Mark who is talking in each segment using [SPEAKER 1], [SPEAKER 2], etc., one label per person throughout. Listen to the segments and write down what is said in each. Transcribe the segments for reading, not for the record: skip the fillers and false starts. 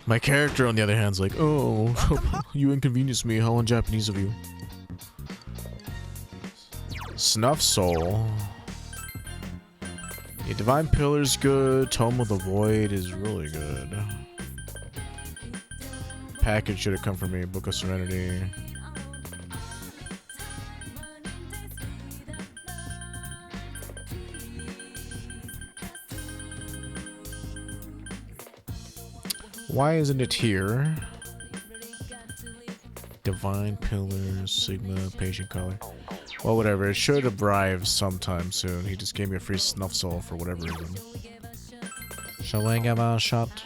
[SPEAKER 1] My character, on the other hand, is like, oh, you inconvenience me. How un-Japanese of you. Snuff Soul. Yeah, Divine Pillar's good. Tome of the Void is really good. Package should have come from me. Book of Serenity. Why isn't it here? Divine Pillars, Sigma, Patient Color. Well, whatever. It should arrive sometime soon. He just gave me a free Snuff Soul for whatever reason. Shalangama shot.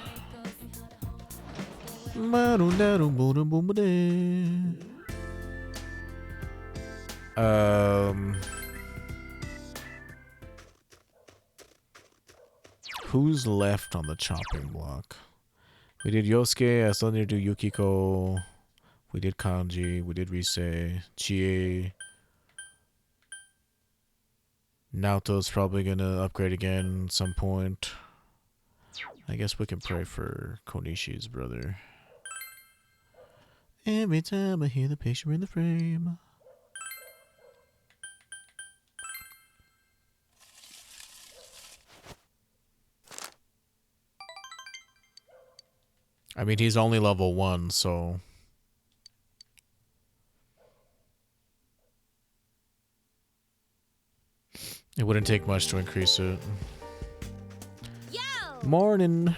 [SPEAKER 1] Who's left on the chopping block? We did Yosuke, I still need to do Yukiko. We did Kanji, we did Rise, Chie. Naoto's probably gonna upgrade again at some point. I guess we can pray for Konishi's brother. Every time I hear the picture in the frame. I mean, he's only level 1, so... it wouldn't take much to increase it. Yo! Morning!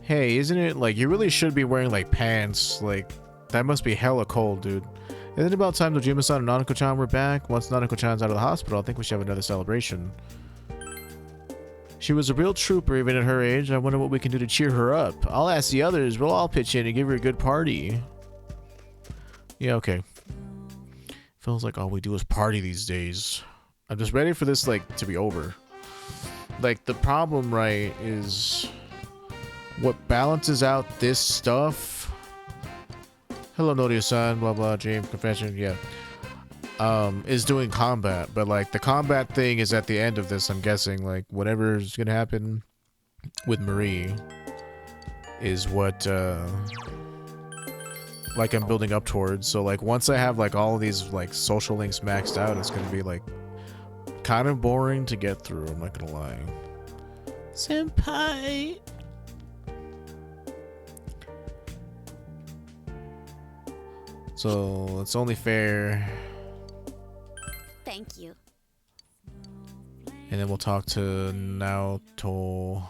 [SPEAKER 1] Hey, isn't it, like, you really should be wearing, like, pants. Like, that must be hella cold, dude. Isn't it about time Dojima-san and Nanako-chan were back? Once Nanako-chan's out of the hospital, I think we should have another celebration. She was a real trooper even at her age. I wonder what we can do to cheer her up. I'll ask the others. We'll all pitch in and give her a good party. Yeah, okay. Feels like all we do is party these days. I'm just ready for this, like, to be over. Like, the problem, right, is what balances out this stuff. Hello, Norio-san, blah, blah, dream, confession, yeah. Is doing combat, but like the combat thing is at the end of this, I'm guessing. Like whatever's gonna happen with Marie is what like I'm building up towards. So like once I have like all of these like social links maxed out, it's gonna be like kind of boring to get through, I'm not gonna lie. Senpai. So it's only fair.
[SPEAKER 2] Thank you.
[SPEAKER 1] And then we'll talk to Naoto.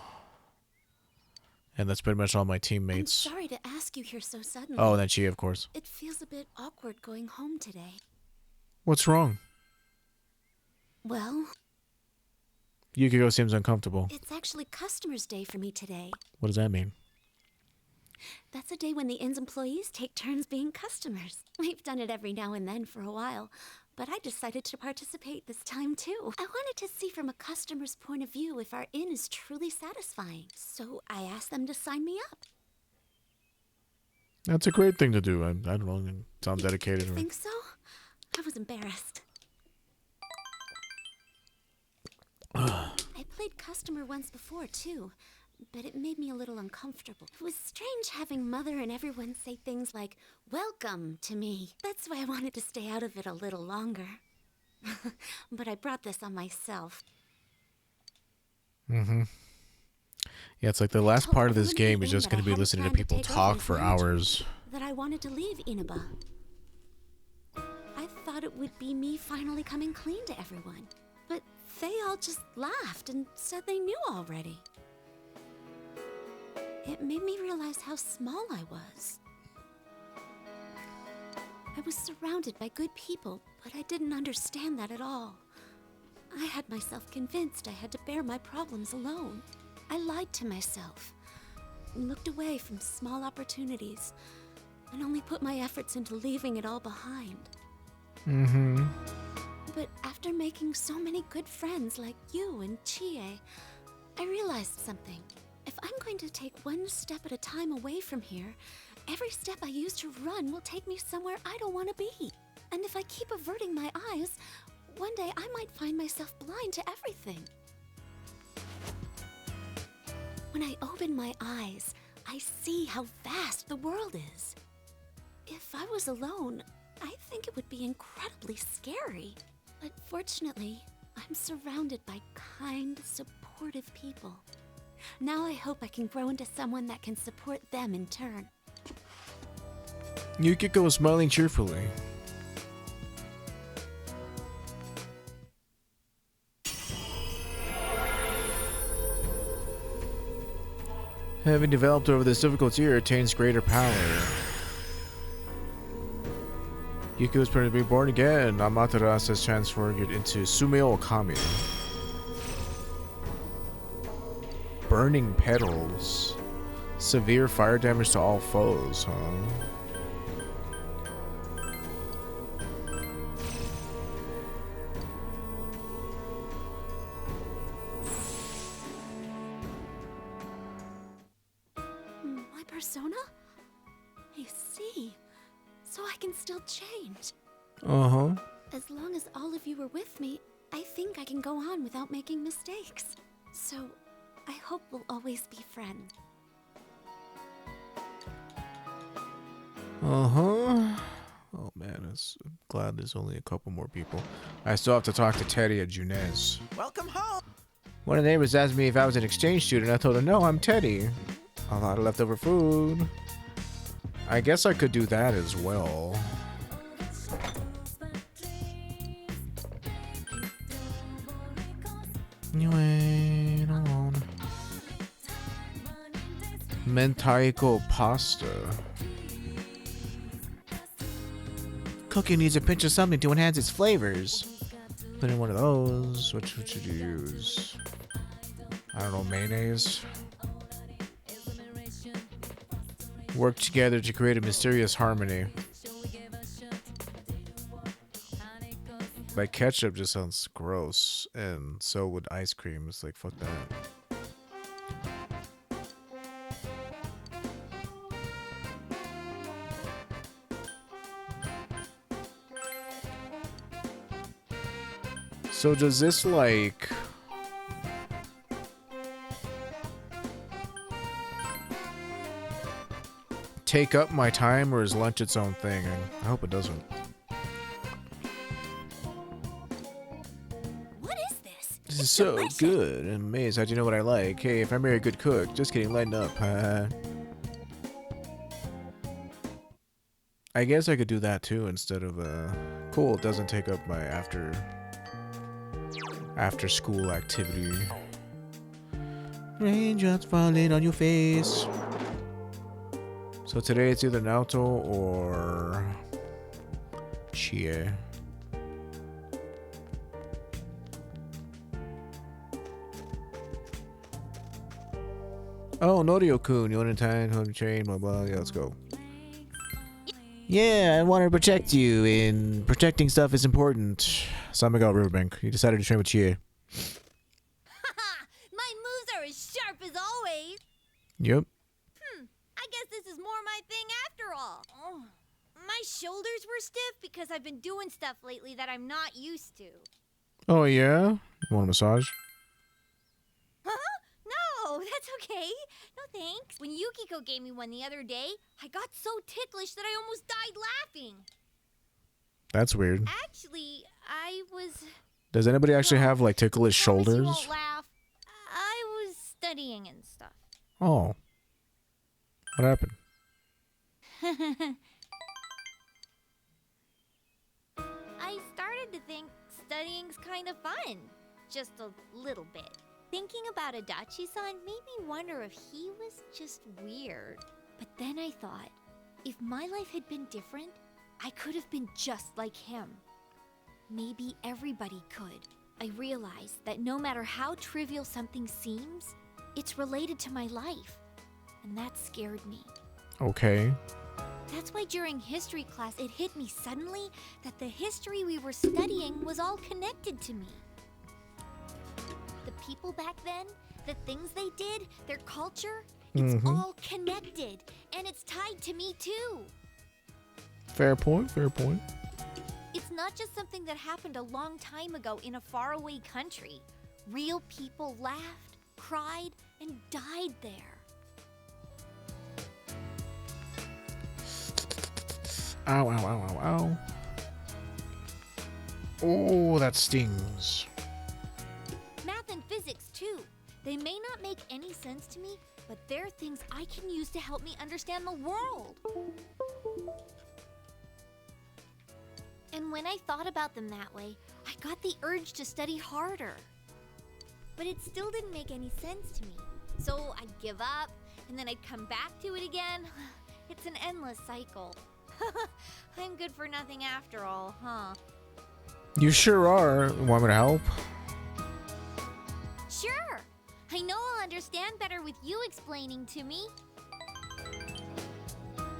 [SPEAKER 1] And that's pretty much all my teammates.
[SPEAKER 2] I'm sorry to ask you here so suddenly.
[SPEAKER 1] Oh, and then Chie, of course.
[SPEAKER 2] It feels a bit awkward going home today.
[SPEAKER 1] What's wrong?
[SPEAKER 2] Well...
[SPEAKER 1] Yukiko seems uncomfortable.
[SPEAKER 2] It's actually Customer's Day for me today.
[SPEAKER 1] What does that mean?
[SPEAKER 2] That's a day when the inn's employees take turns being customers. We've done it every now and then for a while. But I decided to participate this time too. I wanted to see from a customer's point of view if our inn is truly satisfying. So I asked them to sign me up.
[SPEAKER 1] That's a great thing to do. I don't know, it sounds dedicated.
[SPEAKER 2] You think so? I was embarrassed. I played customer once before too, but it made me a little uncomfortable. It was strange having Mother and everyone say things like, "Welcome" to me. That's why I wanted to stay out of it a little longer. But I brought this on myself.
[SPEAKER 1] Mm-hmm. Yeah, it's like the last part of this game is just going to be listening to people talk for hours.
[SPEAKER 2] That I wanted to leave Inaba. I thought it would be me finally coming clean to everyone. But they all just laughed and said they knew already. It made me realize how small I was. I was surrounded by good people, but I didn't understand that at all. I had myself convinced I had to bear my problems alone. I lied to myself, looked away from small opportunities, and only put my efforts into leaving it all behind.
[SPEAKER 1] Mm-hmm.
[SPEAKER 2] But after making so many good friends like you and Chie, I realized something. If I'm going to take one step at a time away from here, every step I use to run will take me somewhere I don't want to be. And if I keep averting my eyes, one day I might find myself blind to everything. When I opened my eyes, I see how vast the world is. If I was alone, I think it would be incredibly scary. But fortunately, I'm surrounded by kind, supportive people. Now I hope I can grow into someone that can support them in turn.
[SPEAKER 1] Yukiko was smiling cheerfully. Having developed over this difficult year attains greater power. Yukiko is going to be born again. Amaterasu has transformed it into Sumeo Okami. Burning petals. Severe fire damage to all foes, huh?
[SPEAKER 2] My persona? I see. So I can still change.
[SPEAKER 1] Uh-huh.
[SPEAKER 2] As long as all of you are with me, I think I can go on without making mistakes. So, I hope we'll always be friends.
[SPEAKER 1] Uh-huh. Oh man, I'm glad there's only a couple more people. I still have to talk to Teddy at Junez.
[SPEAKER 3] Welcome home.
[SPEAKER 1] One of the neighbors asked me if I was an exchange student. I told her, no, I'm Teddy. A lot of leftover food. I guess I could do that as well. You ain't alone. Mentaiko pasta. Cookie needs a pinch of something to enhance its flavors. Put in one of those. What should you use? I don't know, mayonnaise. Work together to create a mysterious harmony. Like ketchup just sounds gross, and so would ice cream. It's like, fuck that. So does this like take up my time, or is lunch its own thing? I hope it doesn't.
[SPEAKER 2] What is this?
[SPEAKER 1] This is so good. I'm amazed. How'd you know what I like? Hey, if I marry a good cook, just kidding, lighten up. I guess I could do that too instead of cool, it doesn't take up my after school activity. Raindrops falling on your face. So today it's either Naoto or Chie. Oh, Norio-kun, you want to tie home chain, blah blah. Yeah, let's go. Yeah, I want to protect you, and protecting stuff is important. San Miguel Riverbank. You decided to train with Chie.
[SPEAKER 4] My moves are as sharp as always.
[SPEAKER 1] Yep.
[SPEAKER 4] I guess this is more my thing after all. Oh, my shoulders were stiff because I've been doing stuff lately that I'm not used to.
[SPEAKER 1] Oh yeah? You want a massage?
[SPEAKER 4] Huh? No, that's okay. No thanks. When Yukiko gave me one the other day, I got so ticklish that I almost died laughing.
[SPEAKER 1] That's weird.
[SPEAKER 4] Actually, I was...
[SPEAKER 1] Does anybody actually have like ticklish
[SPEAKER 4] Promise you
[SPEAKER 1] shoulders?
[SPEAKER 4] won't laugh. I was studying and stuff.
[SPEAKER 1] Oh. What happened?
[SPEAKER 4] I started to think studying's kind of fun. Just a little bit. Thinking about Adachi-san made me wonder if he was just weird. But then I thought, if my life had been different, I could have been just like him. Maybe everybody could. I realized that no matter how trivial something seems, it's related to my life. And that scared me.
[SPEAKER 1] Okay.
[SPEAKER 4] That's why during history class it hit me suddenly that the history we were studying was all connected to me. The people back then, the things they did, their culture, it's all connected. And it's tied to me too.
[SPEAKER 1] Fair point, fair point.
[SPEAKER 4] It's not just something that happened a long time ago in a faraway country. Real people laughed, cried, and died there.
[SPEAKER 1] Ow, ow, ow, ow, ow. Oh, that stings.
[SPEAKER 4] Math and physics, too. They may not make any sense to me, but they're things I can use to help me understand the world. And when I thought about them that way, I got the urge to study harder. But it still didn't make any sense to me. So I'd give up, and then I'd come back to it again. It's an endless cycle. I'm good for nothing after all, huh?
[SPEAKER 1] You sure are. Want me to help?
[SPEAKER 4] Sure! I know I'll understand better with you explaining to me.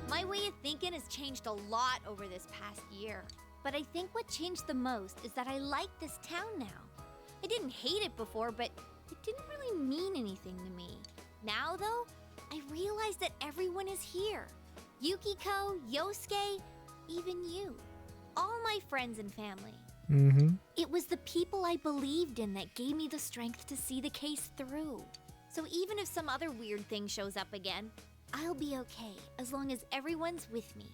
[SPEAKER 4] My way of thinking has changed a lot over this past year. But I think what changed the most is that I like this town now. I didn't hate it before, but it didn't really mean anything to me. Now, though, I realize that everyone is here. Yukiko, Yosuke, even you. All my friends and family.
[SPEAKER 1] Mm-hmm.
[SPEAKER 4] It was the people I believed in that gave me the strength to see the case through. So even if some other weird thing shows up again, I'll be okay as long as everyone's with me.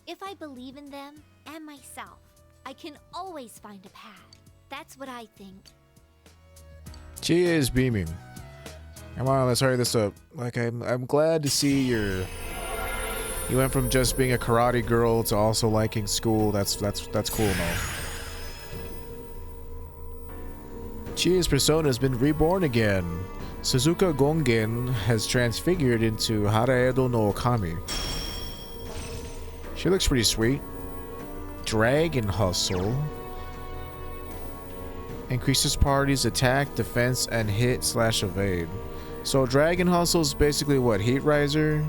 [SPEAKER 4] If I believe in them and myself, I can always find a path. That's what I think.
[SPEAKER 1] She is beaming. Come on, let's hurry this up. Like, I'm glad to see you went from just being a karate girl to also liking school. That's cool, man. Chie's persona has been reborn again. Suzuka Gongen has transfigured into Haraedo no Okami. She looks pretty sweet. Dragon Hustle. Increases party's attack, defense, and hit/evade. So Dragon Hustle is basically what? Heat Riser?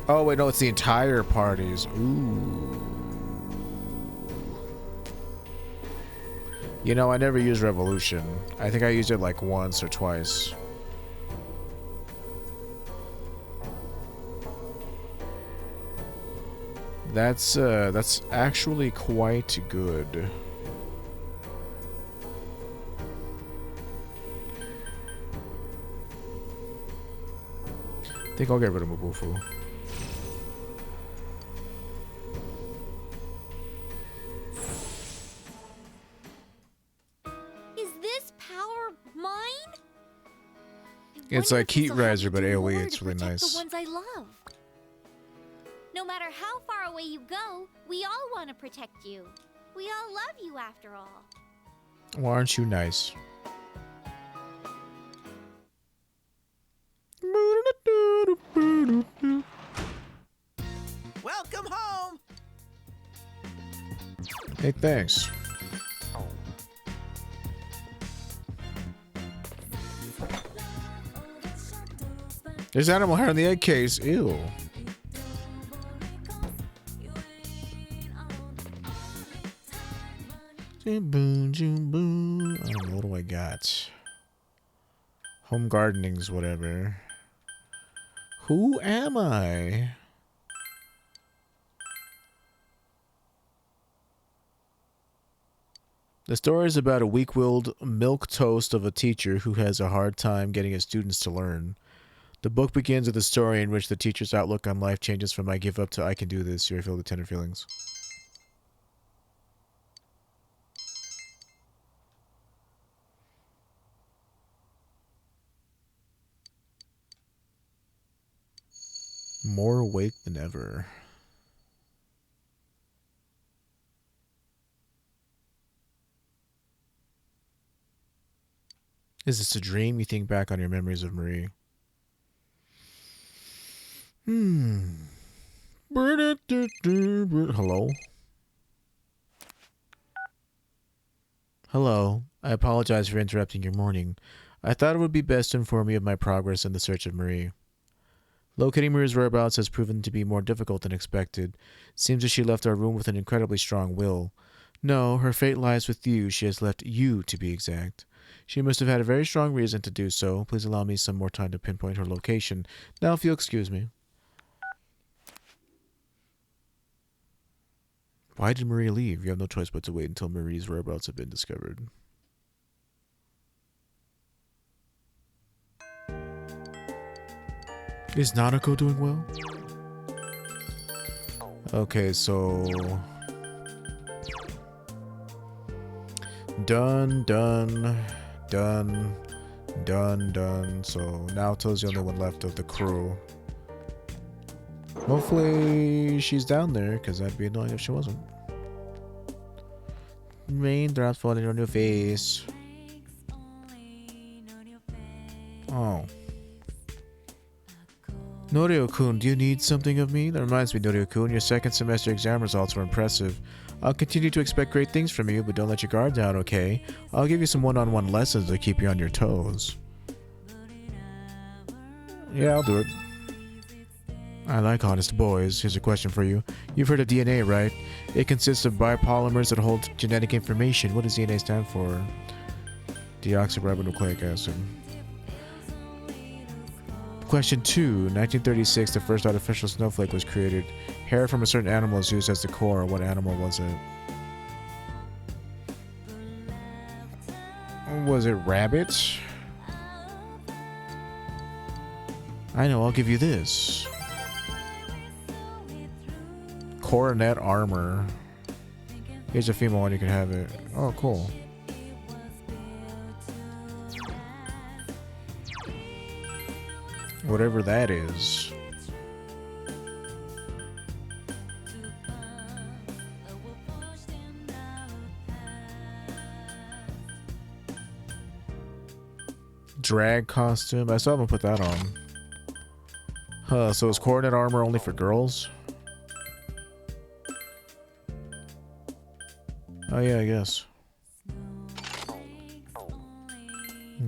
[SPEAKER 1] Oh wait, no, it's the entire party's. Ooh. You know, I never used Revolution. I think I used it like once or twice. That's actually quite good. I think I'll get rid of Mabufu.
[SPEAKER 4] Is this power mine?
[SPEAKER 1] It's like Heat Riser, but AoE. It's really nice.
[SPEAKER 4] The ones I love. No matter how far away you go, we all want to protect you. We all love you after all.
[SPEAKER 1] Well, aren't you nice?
[SPEAKER 3] Welcome home.
[SPEAKER 1] Hey, thanks. There's animal hair in the egg case. Ew. I don't know, what do I got? Home gardening's whatever. Who am I? The story is about a weak-willed milquetoast of a teacher who has a hard time getting his students to learn. The book begins with a story in which the teacher's outlook on life changes from I give up to I can do this. You're filled with tender feelings. More awake than ever. Is this a dream? You think back on your memories of Marie. Hello? Hello. I apologize for interrupting your morning. I thought it would be best to inform you of my progress in the search of Marie. Locating Marie's whereabouts has proven to be more difficult than expected. Seems that she left our room with an incredibly strong will. No, her fate lies with you. She has left you, to be exact. She must have had a very strong reason to do so. Please allow me some more time to pinpoint her location. Now, if you'll excuse me. Why did Marie leave? You have no choice but to wait until Marie's whereabouts have been discovered. Is Nanako doing well? Okay, so done. So Naoto's the only one left of the crew. Hopefully she's down there, because that'd be annoying if she wasn't. Raindrops falling on your face. Oh. Norio-kun, do you need something of me? That reminds me, Norio-kun, your second semester exam results were impressive. I'll continue to expect great things from you, but don't let your guard down, okay? I'll give you some one-on-one lessons to keep you on your toes. Yeah, I'll do it. I like honest boys. Here's a question for you. You've heard of DNA, right? It consists of biopolymers that hold genetic information. What does DNA stand for? Deoxyribonucleic acid. Question 2. 1936, the first artificial snowflake was created. Hair from a certain animal is used as the core. What animal was it? Was it rabbit? I know, I'll give you this. Coronet armor. Here's a female one, you can have it. Oh, cool. Whatever that is. Drag costume. I still haven't put that on. Huh, so is coronet armor only for girls? Oh yeah, I guess.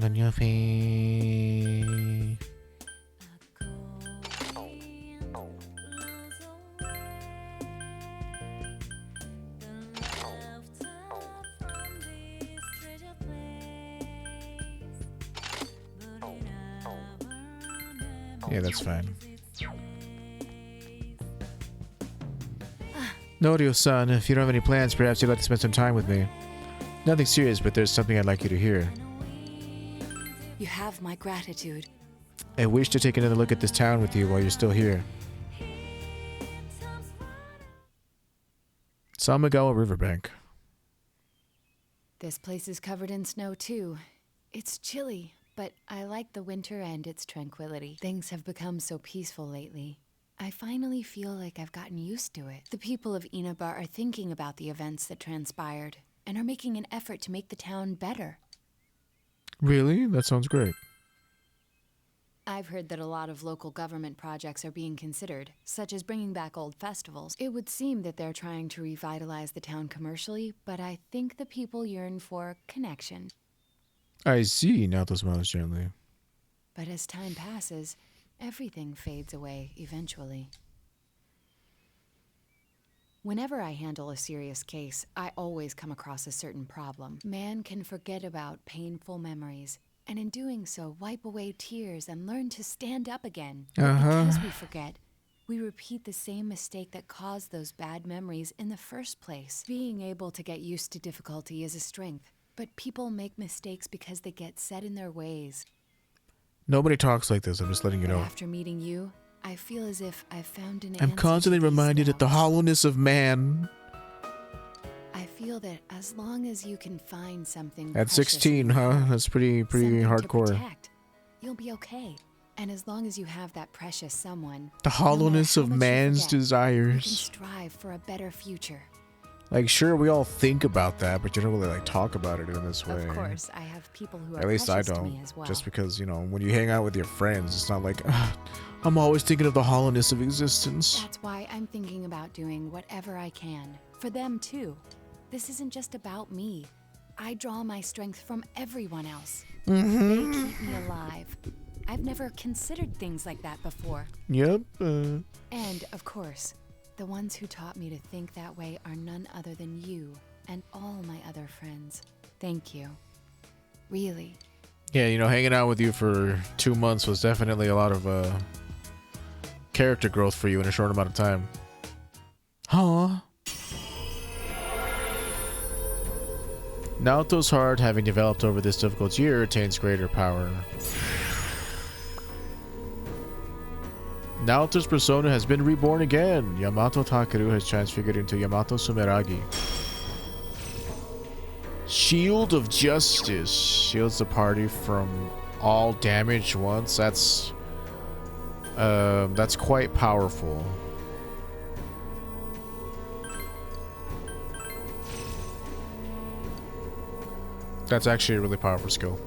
[SPEAKER 1] On your face. Yeah, that's fine. Norio-san, if you don't have any plans, perhaps you'd like to spend some time with me. Nothing serious, but there's something I'd like you to hear.
[SPEAKER 2] You have my gratitude.
[SPEAKER 1] I wish to take another look at this town with you while you're still here. Samigawa Riverbank.
[SPEAKER 2] This place is covered in snow too. It's chilly, but I like the winter and its tranquility. Things have become so peaceful lately. I finally feel like I've gotten used to it. The people of Inaba are thinking about the events that transpired and are making an effort to make the town better.
[SPEAKER 1] Really? That sounds great.
[SPEAKER 2] I've heard that a lot of local government projects are being considered, such as bringing back old festivals. It would seem that they're trying to revitalize the town commercially, but I think the people yearn for connection.
[SPEAKER 1] I see. Naoto smiles gently.
[SPEAKER 2] But as time passes, everything fades away eventually. Whenever I handle a serious case, I always come across a certain problem. Man can forget about painful memories, and in doing so, wipe away tears and learn to stand up again. Because we forget, we repeat the same mistake that caused those bad memories in the first place. Being able to get used to difficulty is a strength, but people make mistakes because they get set in their ways.
[SPEAKER 1] Nobody talks like this, I'm just letting you know.
[SPEAKER 2] After meeting you, I feel as if I've found an answer.
[SPEAKER 1] I'm constantly reminded of the hollowness of man.
[SPEAKER 2] I feel that as long as you can find something
[SPEAKER 1] At 16, huh? That's pretty hardcore.
[SPEAKER 2] Protect, you'll be okay. And as long as you have that precious someone,
[SPEAKER 1] The hollowness
[SPEAKER 2] no
[SPEAKER 1] of
[SPEAKER 2] matter how much you
[SPEAKER 1] man's
[SPEAKER 2] forget, you can
[SPEAKER 1] desires.
[SPEAKER 2] strive for a better future.
[SPEAKER 1] Like, sure, we all think about that, but you don't really, like, talk about it in this way.
[SPEAKER 2] Of course, I have people who are
[SPEAKER 1] At least I
[SPEAKER 2] precious to me
[SPEAKER 1] don't.
[SPEAKER 2] as well.
[SPEAKER 1] Just because, you know, when you hang out with your friends, it's not like, I'm always thinking of the hollowness of existence.
[SPEAKER 2] That's why I'm thinking about doing whatever I can. For them, too. This isn't just about me. I draw my strength from everyone else. They keep me alive. I've never considered things like that before.
[SPEAKER 1] Yep.
[SPEAKER 2] And, of course, the ones who taught me to think that way are none other than you and all my other friends. Thank you. Really.
[SPEAKER 1] Yeah, you know, hanging out with you for 2 months was definitely a lot of character growth for you in a short amount of time. Huh? Naoto's heart, having developed over this difficult year, attains greater power. Naoto's persona has been reborn again. Yamato Takeru has transfigured into Yamato Sumeragi. Shield of Justice. Shields the party from all damage once. That's quite powerful. That's actually a really powerful skill.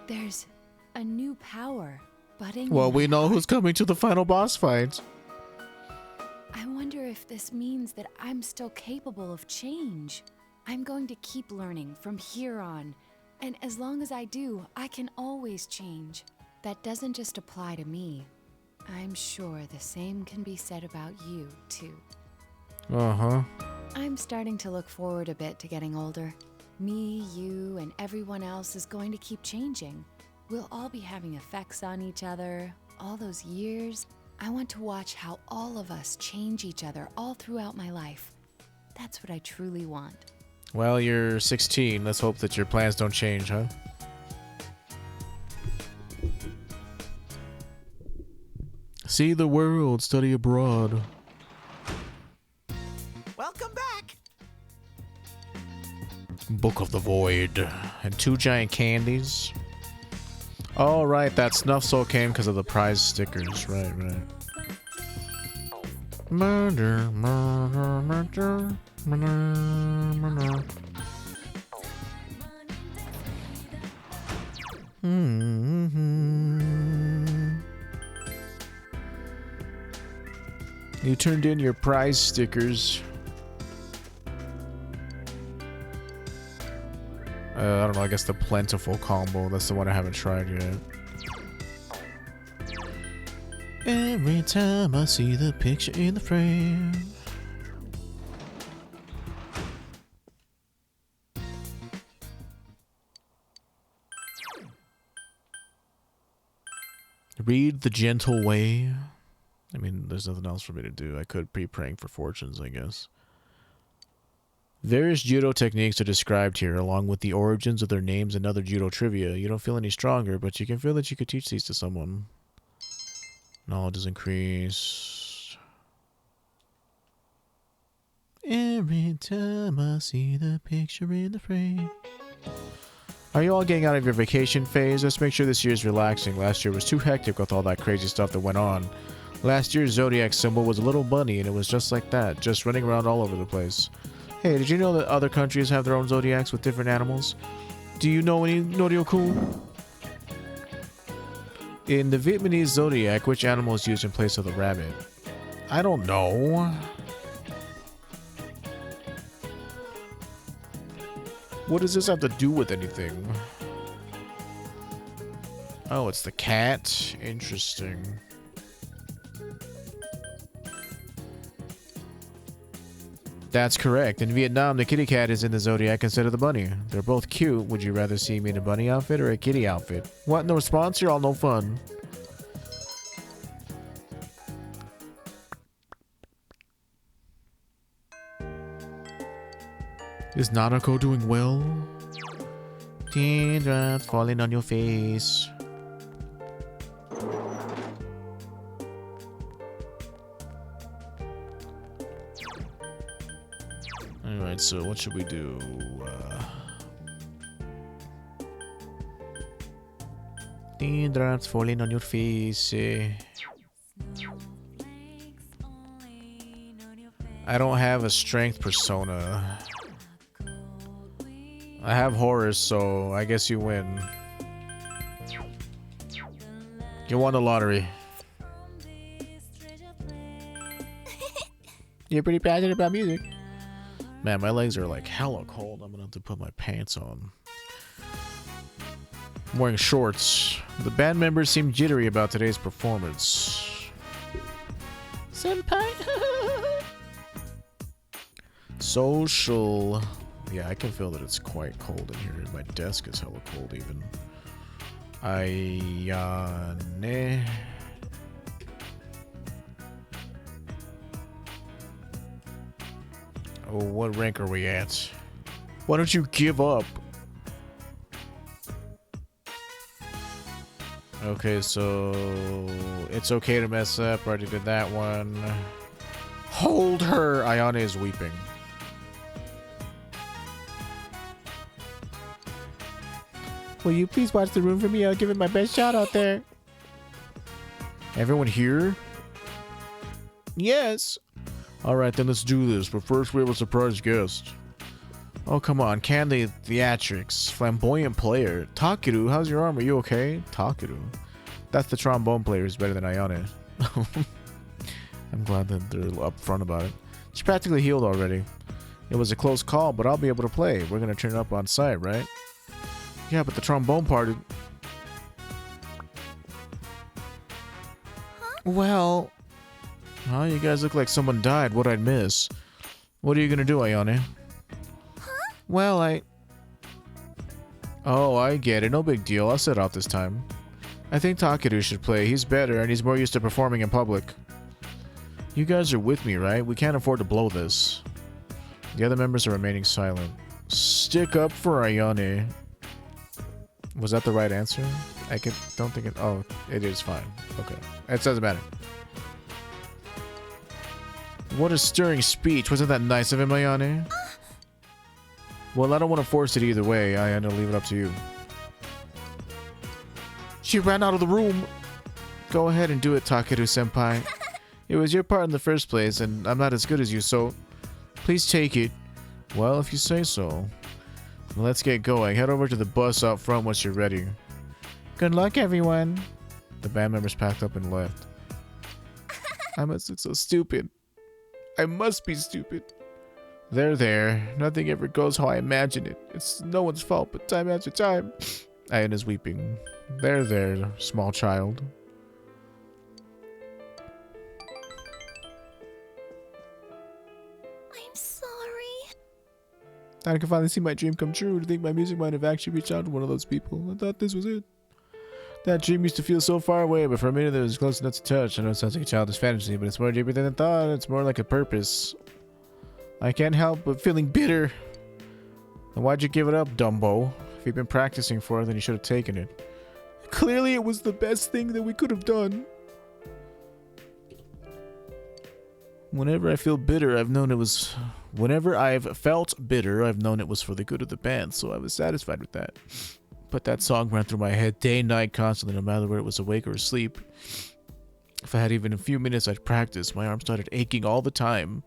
[SPEAKER 3] There's a new power budding.
[SPEAKER 1] Well,
[SPEAKER 3] in
[SPEAKER 1] we
[SPEAKER 3] my
[SPEAKER 1] know
[SPEAKER 3] heart.
[SPEAKER 1] who's coming to the final boss fight.
[SPEAKER 3] I wonder if this means that I'm still capable of change. I'm going to keep learning from here on. And as long as I do, I can always change. That doesn't just apply to me. I'm sure the same can be said about you, too.
[SPEAKER 1] Uh-huh.
[SPEAKER 3] I'm starting to look forward a bit to getting older. Me, you, and everyone else is going to keep changing. We'll all be having effects on each other. All those years, I want to watch how all of us change each other all throughout my life. That's what I truly want.
[SPEAKER 1] Well, you're 16. Let's hope that your plans don't change, huh? See the world, study abroad.
[SPEAKER 5] Welcome back.
[SPEAKER 1] Book of the Void. And 2 giant candies. Oh, right, that Snuff Soul came because of the prize stickers. Right. Murder, murder, murder, murder, murder. You turned in your prize stickers. I don't know, I guess the plentiful combo. That's the one I haven't tried yet. Every time I see the picture in the frame. Read the gentle way. I mean, there's nothing else for me to do. I could be praying for fortunes, I guess. Various judo techniques are described here, along with the origins of their names and other judo trivia. You don't feel any stronger, but you can feel that you could teach these to someone. Knowledge is increased. Every time I see the picture in the frame. Are you all getting out of your vacation phase? Let's make sure this year is relaxing. Last year was too hectic with all that crazy stuff that went on. Last year's zodiac symbol was a little bunny, and it was just like that, just running around all over the place. Hey, did you know that other countries have their own zodiacs with different animals? Do you know any Noryoku? In the Vietnamese zodiac, which animal is used in place of the rabbit? I don't know. What does this have to do with anything? Oh, it's the cat. Interesting. That's correct. In Vietnam, the kitty cat is in the zodiac instead of the bunny. They're both cute. Would you rather see me in a bunny outfit or a kitty outfit? What? No response? You're all no fun. Is Nanako doing well? Teardrops falling on your face. Alright, so what should we do? Teardrops falling on your face. I don't have a strength persona. I have Horus, so I guess you win. You won the lottery. You're pretty passionate about music. Man, my legs are like hella cold. I'm gonna have to put my pants on. I'm wearing shorts. The band members seem jittery about today's performance. Senpai! Social. Yeah, I can feel that it's quite cold in here. My desk is hella cold even. Ayane. Oh, what rank are we at? Why don't you give up? Okay, so it's okay to mess up. Already did that one. Hold her. Ayane is weeping. Will you please watch the room for me? I'll give it my best shot out there. Everyone here? Yes. Alright, then let's do this. But first we have a surprise guest. Oh, come on. Candy Theatrics. Flamboyant player. Takeru, how's your arm? Are you okay? Takeru. That's the trombone player who's better than Ayane. I'm glad that they're upfront about it. She's practically healed already. It was a close call, but I'll be able to play. We're gonna turn it up on site, right? Yeah, but the trombone part... Well... Oh, you guys look like someone died. What I'd miss. What are you gonna do, Ayane? Well, Oh, I get it. No big deal. I'll set out this time. I think Takeru should play. He's better, and he's more used to performing in public. You guys are with me, right? We can't afford to blow this. The other members are remaining silent. Stick up for Ayane. Was that the right answer? Don't think it... Oh, it is fine. Okay. It doesn't matter. What a stirring speech. Wasn't that nice of him, Ayane? Well, I don't want to force it either way. Ayane, I'll leave it up to you. She ran out of the room. Go ahead and do it, Takeru-senpai. It was your part in the first place, and I'm not as good as you, so... Please take it. Well, if you say so. Let's get going. Head over to the bus out front once you're ready. Good luck, everyone. The band members packed up and left. I must look so stupid. I must be stupid. There. Nothing ever goes how I imagine it. It's no one's fault, but time after time... Ayane is weeping. There, small child.
[SPEAKER 2] I'm sorry.
[SPEAKER 1] I can finally see my dream come true. To think my music might have actually reached out to one of those people. I thought this was it. That dream used to feel so far away, but for a minute it was close enough to touch. I know it sounds like a childish fantasy, but it's more deeper than I thought. It's more like a purpose. I can't help but feeling bitter. And why'd you give it up, Dumbo? If you'd been practicing for it, then you should have taken it. Clearly it was the best thing that we could have done. Whenever I feel bitter, I've known it was... Whenever I've felt bitter, I've known it was for the good of the band, so I was satisfied with that. But that song ran through my head day and night constantly, no matter whether it was awake or asleep. If I had even a few minutes I'd practice, my arm started aching all the time.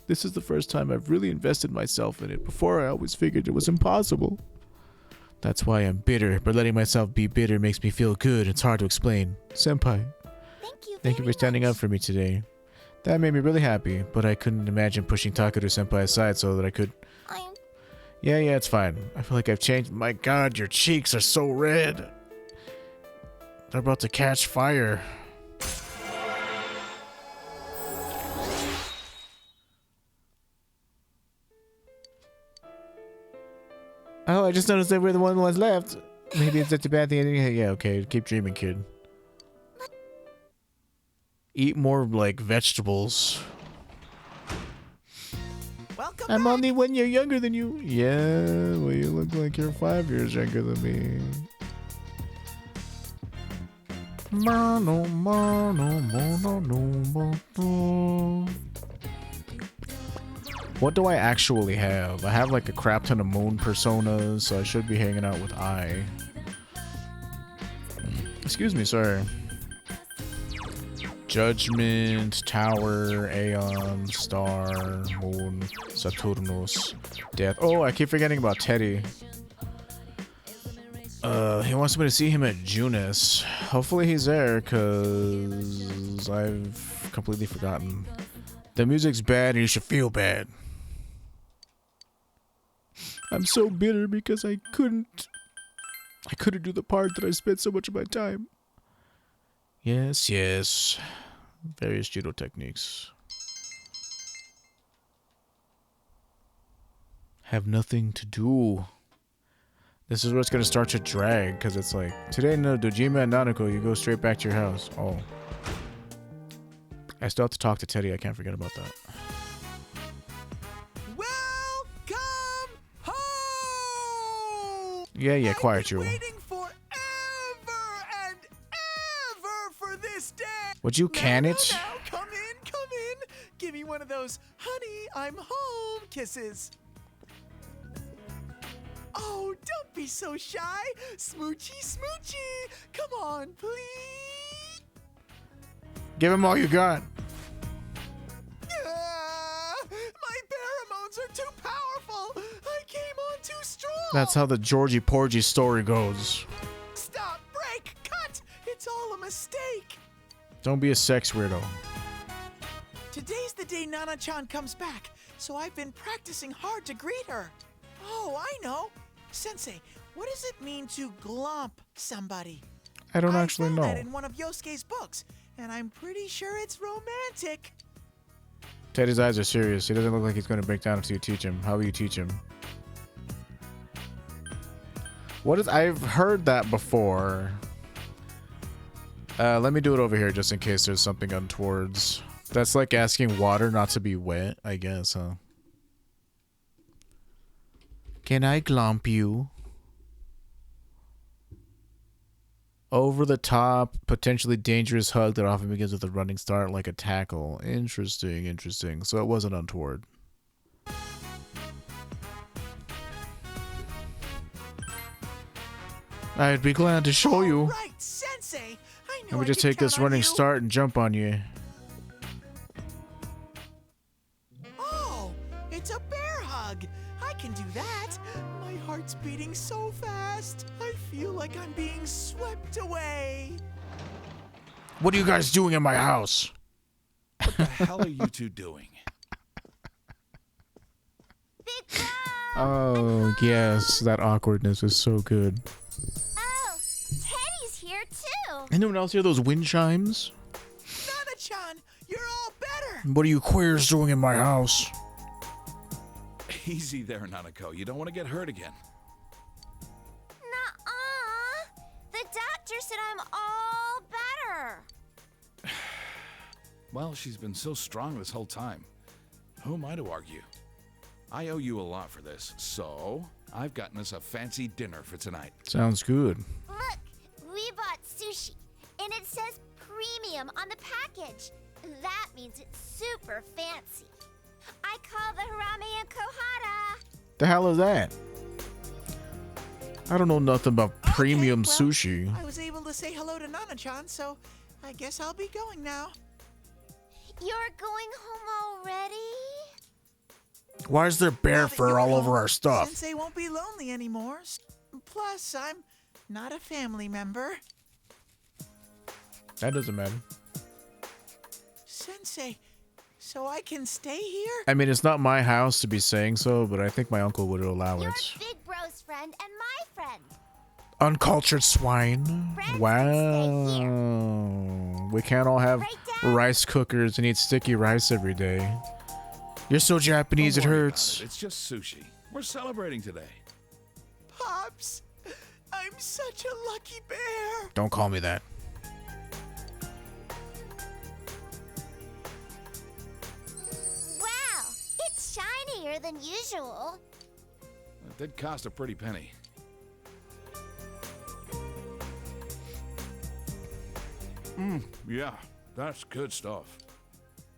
[SPEAKER 1] This is the first time I've really invested myself in it. Before, I always figured it was impossible. That's why I'm bitter, but letting myself be bitter makes me feel good. It's hard to explain. Senpai. Thank you for standing up for me today. That made me really happy, but I couldn't imagine pushing Takeru-senpai aside so that I could... Yeah, it's fine. I feel like I've changed. My god, your cheeks are so red. They're about to catch fire. Oh, I just noticed that we're the only ones left. Maybe it's such a bad thing. Yeah, okay. Keep dreaming, kid. Eat more, like, vegetables.
[SPEAKER 5] Welcome
[SPEAKER 1] I'm
[SPEAKER 5] back.
[SPEAKER 1] only 1 year younger than you. Yeah, well, you look like you're 5 years younger than me. What do I actually have? I have like a crap ton of moon personas, so I should be hanging out with I. Excuse me, sir. Judgment, Tower, Aeon, Star, Moon, Saturnus, Death. Oh, I keep forgetting about Teddy. He wants me to see him at Junis. Hopefully he's there, cause I've completely forgotten. The music's bad and you should feel bad. I'm so bitter because I couldn't do the part that I spent so much of my time. Yes. Various judo techniques. Have nothing to do. This is where it's gonna start to drag, because it's like, today no Dojima and Nanako, you go straight back to your house. Oh. I still have to talk to Teddy, I can't forget about that.
[SPEAKER 5] Welcome home.
[SPEAKER 1] Yeah, quiet you.
[SPEAKER 5] Waiting forever and
[SPEAKER 1] Would you can it?
[SPEAKER 5] No, come in, come in. Give me one of those, honey, I'm home kisses. Oh, don't be so shy. Smoochy, smoochy. Come on, please.
[SPEAKER 1] Give him all you got.
[SPEAKER 5] My pheromones are too powerful. I came on too strong.
[SPEAKER 1] That's how the Georgie Porgy story goes.
[SPEAKER 5] Stop, break, cut. It's all a mistake.
[SPEAKER 1] Don't be a sex weirdo.
[SPEAKER 5] Today's the day Nana-chan comes back, so I've been practicing hard to greet her. Oh, I know. Sensei, what does it mean to glomp somebody?
[SPEAKER 1] I don't actually
[SPEAKER 5] found
[SPEAKER 1] know.
[SPEAKER 5] that in one of Yosuke's books, and I'm pretty sure it's romantic.
[SPEAKER 1] Teddy's eyes are serious. He doesn't look like he's going to break down until you teach him. How will you teach him? What is... I've heard that before. Let me do it over here just in case there's something untowards. That's like asking water not to be wet, I guess, huh? Can I glomp you? Over the top, potentially dangerous hug that often begins with a running start like a tackle. Interesting, interesting. So it wasn't untoward. I'd be glad to show you.
[SPEAKER 5] Right, Sensei. I know
[SPEAKER 1] Let me
[SPEAKER 5] I
[SPEAKER 1] just
[SPEAKER 5] can
[SPEAKER 1] take this
[SPEAKER 5] count on
[SPEAKER 1] running
[SPEAKER 5] you.
[SPEAKER 1] start and jump on you.
[SPEAKER 5] Oh, it's a bear hug. I can do that. My heart's beating so fast. I feel like I'm being swept away.
[SPEAKER 1] What are you guys doing in my house?
[SPEAKER 6] What the hell are you two doing?
[SPEAKER 4] Big Bro!
[SPEAKER 1] Oh, yes. That awkwardness is so good.
[SPEAKER 4] Oh, Teddy's here too.
[SPEAKER 1] Anyone else hear those wind chimes?
[SPEAKER 5] Nana-chan, you're all better.
[SPEAKER 1] What are you queers doing in my house?
[SPEAKER 6] Easy there, Nanako. You don't want to get hurt again.
[SPEAKER 4] Nuh-uh. The doctor said I'm all better.
[SPEAKER 6] Well, she's been so strong this whole time. Who am I to argue? I owe you a lot for this, so I've gotten us a fancy dinner for tonight.
[SPEAKER 1] Sounds good.
[SPEAKER 4] Look, we bought sushi, and it says premium on the package. That means it's super fancy. I call the harame and kohara.
[SPEAKER 1] The hell is that? I don't know nothing about premium
[SPEAKER 5] Okay, well,
[SPEAKER 1] sushi.
[SPEAKER 5] I was able to say hello to Nana-chan, so I guess I'll be going now.
[SPEAKER 4] You're going home already?
[SPEAKER 1] Why is there bear
[SPEAKER 5] Now that
[SPEAKER 1] fur
[SPEAKER 5] you're
[SPEAKER 1] all over
[SPEAKER 5] home,
[SPEAKER 1] our stuff?
[SPEAKER 5] Sensei won't be lonely anymore. Plus, I'm not a family member.
[SPEAKER 1] That doesn't matter.
[SPEAKER 5] Sensei, so I can stay here?
[SPEAKER 1] I mean, it's not my house to be saying so, but I think my uncle would allow
[SPEAKER 4] You're
[SPEAKER 1] it.
[SPEAKER 4] Big Bro's friend and my friend.
[SPEAKER 1] Uncultured swine.
[SPEAKER 4] Friends
[SPEAKER 1] Wow.
[SPEAKER 4] stay
[SPEAKER 1] We can't all have
[SPEAKER 4] Right, Dad?
[SPEAKER 1] rice cookers and eat sticky rice every day. You're so Japanese, it
[SPEAKER 6] Don't worry about
[SPEAKER 1] hurts.
[SPEAKER 6] it. It's just sushi. We're celebrating today.
[SPEAKER 5] Pops, I'm such a lucky bear.
[SPEAKER 1] Don't call me that.
[SPEAKER 4] Wow, it's shinier than usual.
[SPEAKER 6] It did cost a pretty penny. Yeah, that's good stuff.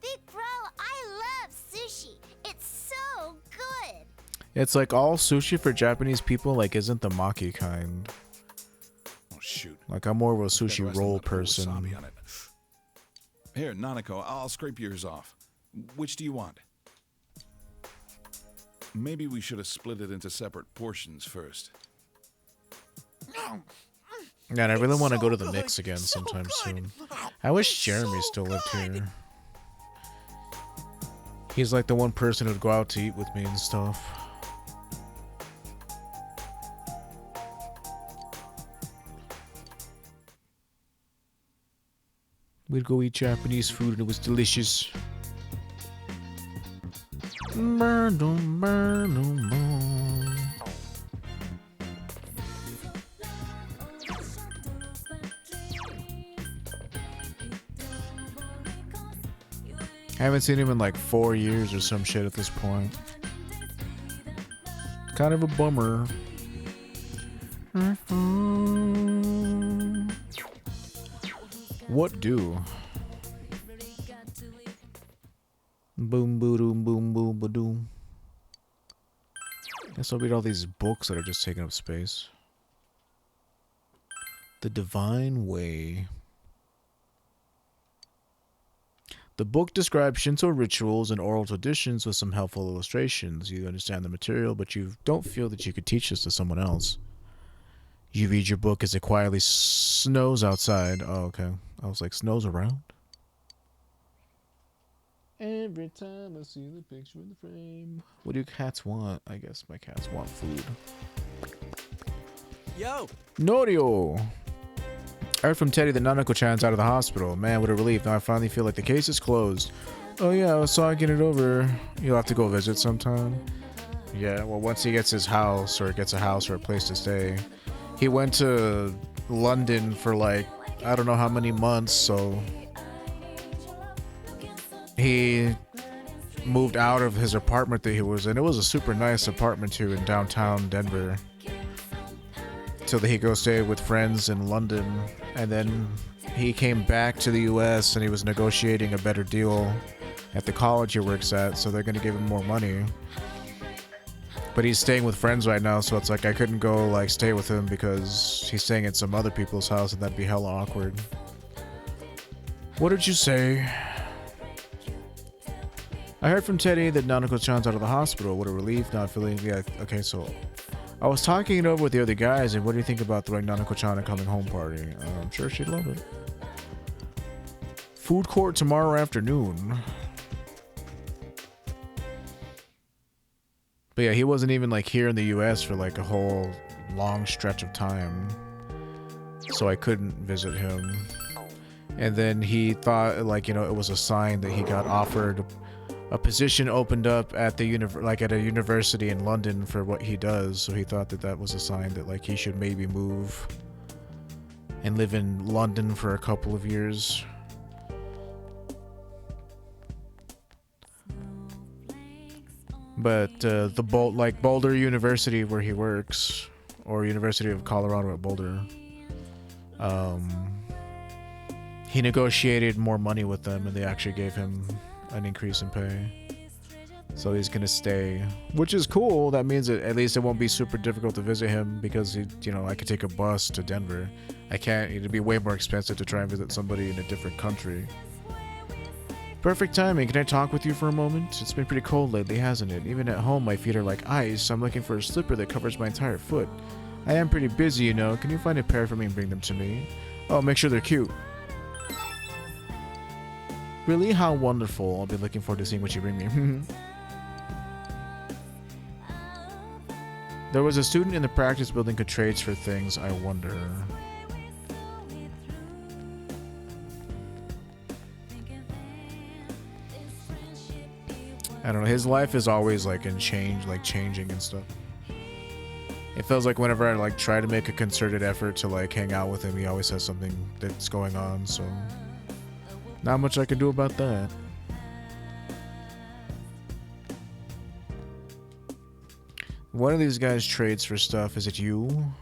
[SPEAKER 4] Big Bro, I love sushi. It's so good.
[SPEAKER 1] It's like all sushi for Japanese people, like, isn't the maki kind.
[SPEAKER 6] Oh, shoot.
[SPEAKER 1] Like, I'm more of a
[SPEAKER 6] That
[SPEAKER 1] sushi
[SPEAKER 6] rest
[SPEAKER 1] roll
[SPEAKER 6] of the wasabi
[SPEAKER 1] person.
[SPEAKER 6] on it. Here, Nanako, I'll scrape yours off. Which do you want? Maybe we should have split it into separate portions first.
[SPEAKER 1] Yeah, and I really want to
[SPEAKER 5] So
[SPEAKER 1] go to the
[SPEAKER 5] good,
[SPEAKER 1] Knicks again
[SPEAKER 5] so
[SPEAKER 1] sometime
[SPEAKER 5] good.
[SPEAKER 1] soon. I wish
[SPEAKER 5] It's
[SPEAKER 1] Jeremy
[SPEAKER 5] so
[SPEAKER 1] still lived
[SPEAKER 5] good.
[SPEAKER 1] here. He's like the one person who'd go out to eat with me and stuff. We'd go eat Japanese food and it was delicious. Haven't seen him in like 4 years or some shit at this point. Kind of a bummer. What do? Boom, boom, boom, boom, boom. Guess I'll read all these books that are just taking up space. The Divine Way. The book describes Shinto rituals and oral traditions with some helpful illustrations. You understand the material, but you don't feel that you could teach this to someone else. You read your book as it quietly snows outside. Oh, okay. I was like, snows around? Every time I see the picture in the frame. What do cats want? I guess my cats want food.
[SPEAKER 5] Yo!
[SPEAKER 1] Norio! I heard from Teddy that Nanako-chan's out of the hospital. Man, what a relief. Now I finally feel like the case is closed. Oh yeah, I was talking it over. You'll have to go visit sometime. Yeah, well, once he gets his house, or gets a house or a place to stay. He went to London for like, I don't know how many months, so... He moved out of his apartment that he was in. It was a super nice apartment too in downtown Denver. So that he go stay with friends in London. And then he came back to the US and he was negotiating a better deal at the college he works at, so they're gonna give him more money. But he's staying with friends right now, so it's like I couldn't go like stay with him because he's staying at some other people's house and that'd be hella awkward. What did you say? I heard from Teddy that Nanako-chan's out of the hospital. What a relief. Not feeling... Yeah, okay, so... I was talking it over with the other guys, and what do you think about throwing Nanako-chan a coming home party? I'm sure she'd love it. Food court tomorrow afternoon. But yeah, he wasn't even like here in the US for like a whole long stretch of time. So I couldn't visit him. And then he thought like, you know, it was a sign that he got offered a position opened up at the at a university in London for what he does, so he thought that that was a sign that like he should maybe move and live in London for a couple of years. But the Boulder University where he works, or University of Colorado at Boulder, he negotiated more money with them and they actually gave him an increase in pay. So he's gonna stay, which is cool. That means that at least it won't be super difficult to visit him because I could take a bus to Denver. I can't. It'd be way more expensive to try and visit somebody in a different country. Perfect timing. Can I talk with you for a moment? It's been pretty cold lately, hasn't it? Even at home, my feet are like ice. I'm looking for a slipper that covers my entire foot. I am pretty busy, you know. Can you find a pair for me and bring them to me? Oh, make sure they're cute. Really? How wonderful. I'll be looking forward to seeing what you bring me. There was a student in the practice building could trades for things. I wonder. I don't know. His life is always like in change, like changing and stuff. It feels like whenever I like try to make a concerted effort to like hang out with him, he always has something that's going on, so not much I can do about that. One of these guys trades for stuff. Is it you?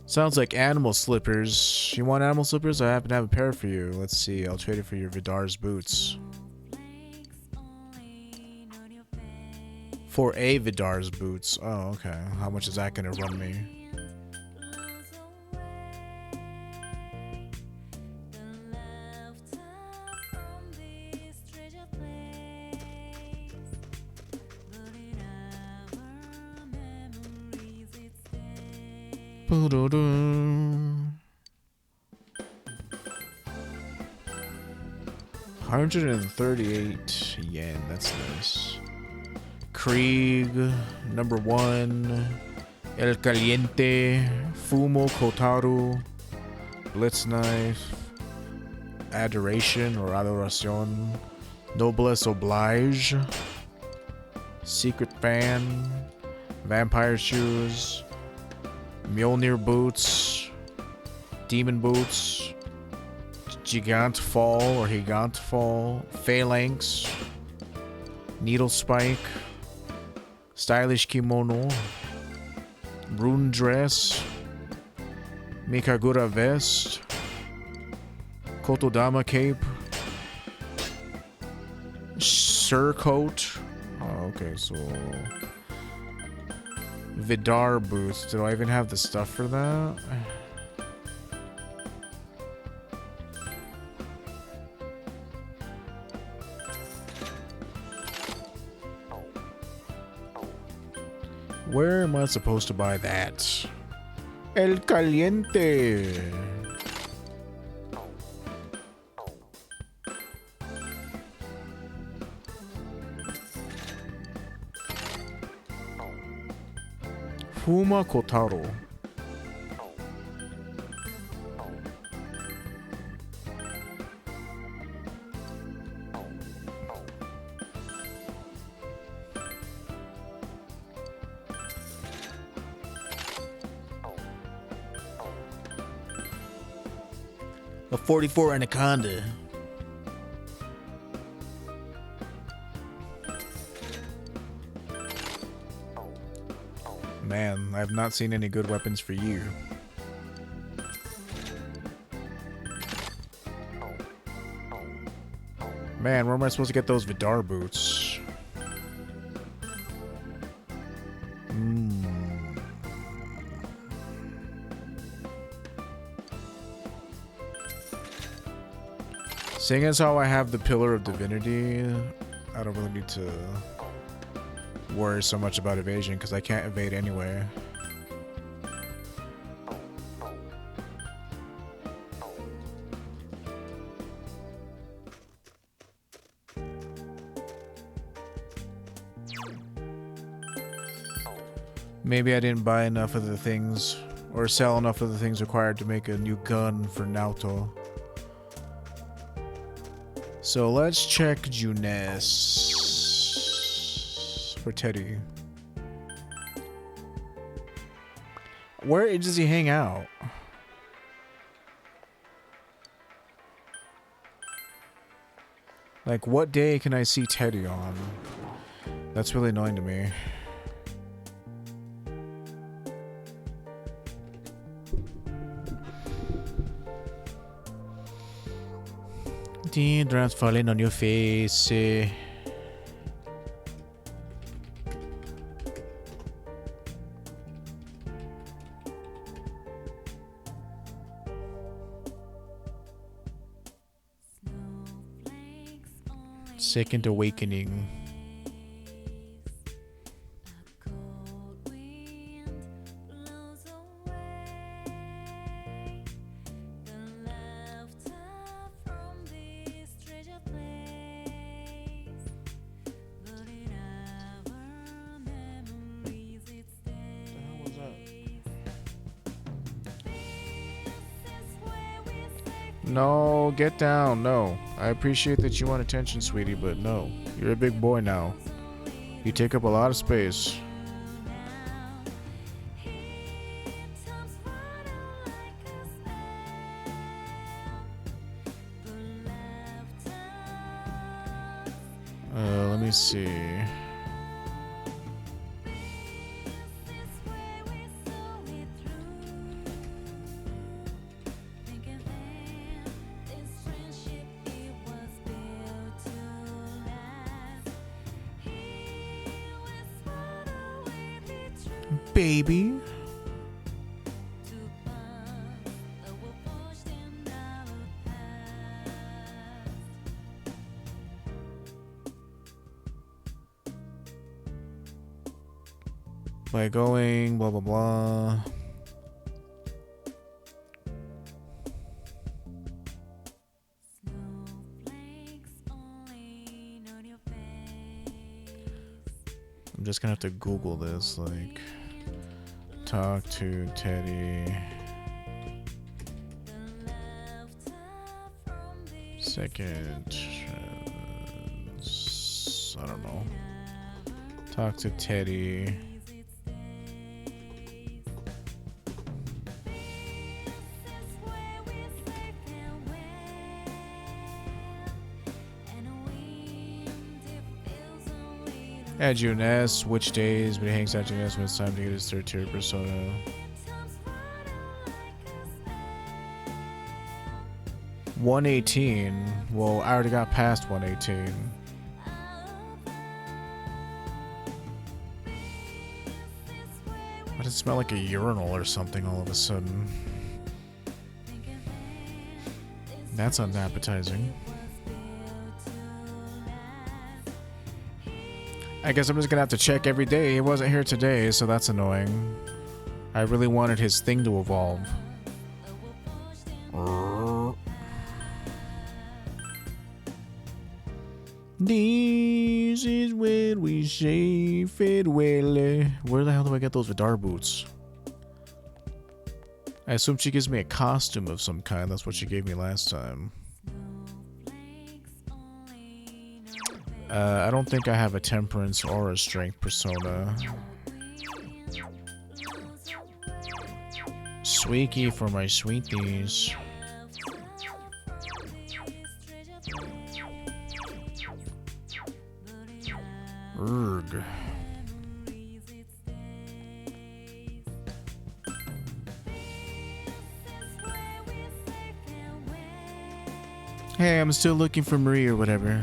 [SPEAKER 1] Sounds like animal slippers. You want animal slippers? I happen to have a pair for you. Let's see. I'll trade it for your Vidar's boots. For a Vidar's boots. Oh, okay. How much is that gonna run me? $138 yen. That's nice. Krieg, number 1, El Caliente, Fumo Kotaru, Blitz Knife, Adoration or Adoracion, Noblesse Oblige, Secret Fan, Vampire Shoes, Mjolnir Boots, Demon Boots, Gigant Fall or Gigant Fall, Phalanx, Needle Spike, Stylish Kimono, Rune Dress, Mikagura Vest, Kotodama Cape, Surcoat. Oh, okay, so Vidar boots. Do I even have the stuff for that? Where am I supposed to buy that? El Caliente. Fuma Kotaro. A 44 Anaconda. Man, I've not seen any good weapons for you. Man, where am I supposed to get those Vidar boots? Seeing as how I have the Pillar of Divinity, I don't really need to worry so much about evasion because I can't evade anyway. Maybe I didn't buy enough of the things or sell enough of the things required to make a new gun for Naoto. So let's check Junes for Teddy. Where does he hang out? Like, what day can I see Teddy on? That's really annoying to me. Drops falling on your face. Second awakening. No, get down. No. I appreciate that you want attention, sweetie, but no. You're a big boy now. You take up a lot of space. Let me see. Baby. By going blah blah blah. I'm just gonna have to Google this, like talk to Teddy. Second chance. I don't know. Talk to Teddy. At Junes, which days, but he hangs out Junes when it's time to get his third tier persona. $118. Well, I already got past 118. Why does it smell like a urinal or something all of a sudden? That's unappetizing. I guess I'm just gonna have to check every day. He wasn't here today, so that's annoying. I really wanted his thing to evolve. This is where we say farewell. Where the hell do I get those Vidar boots? I assume she gives me a costume of some kind. That's what she gave me last time. I don't think I have a temperance or a strength persona. Sweekie for my sweeties. Urgh. Hey, I'm still looking for Marie or whatever.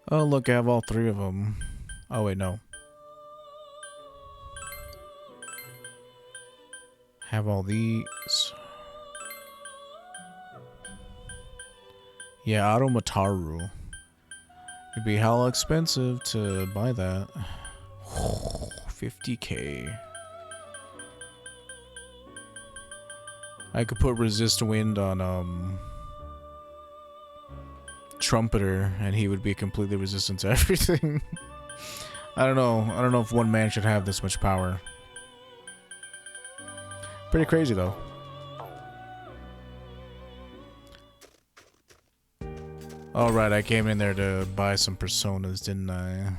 [SPEAKER 1] Oh, look, I have all three of them. Oh, wait, no. Have all these. Yeah, Automataru. It'd be hella expensive to buy that. 50k. I could put Resist Wind on, Trumpeter, and he would be completely resistant to everything. I don't know if one man should have this much power. Pretty crazy though. Alright, I came in there to buy some personas, didn't I?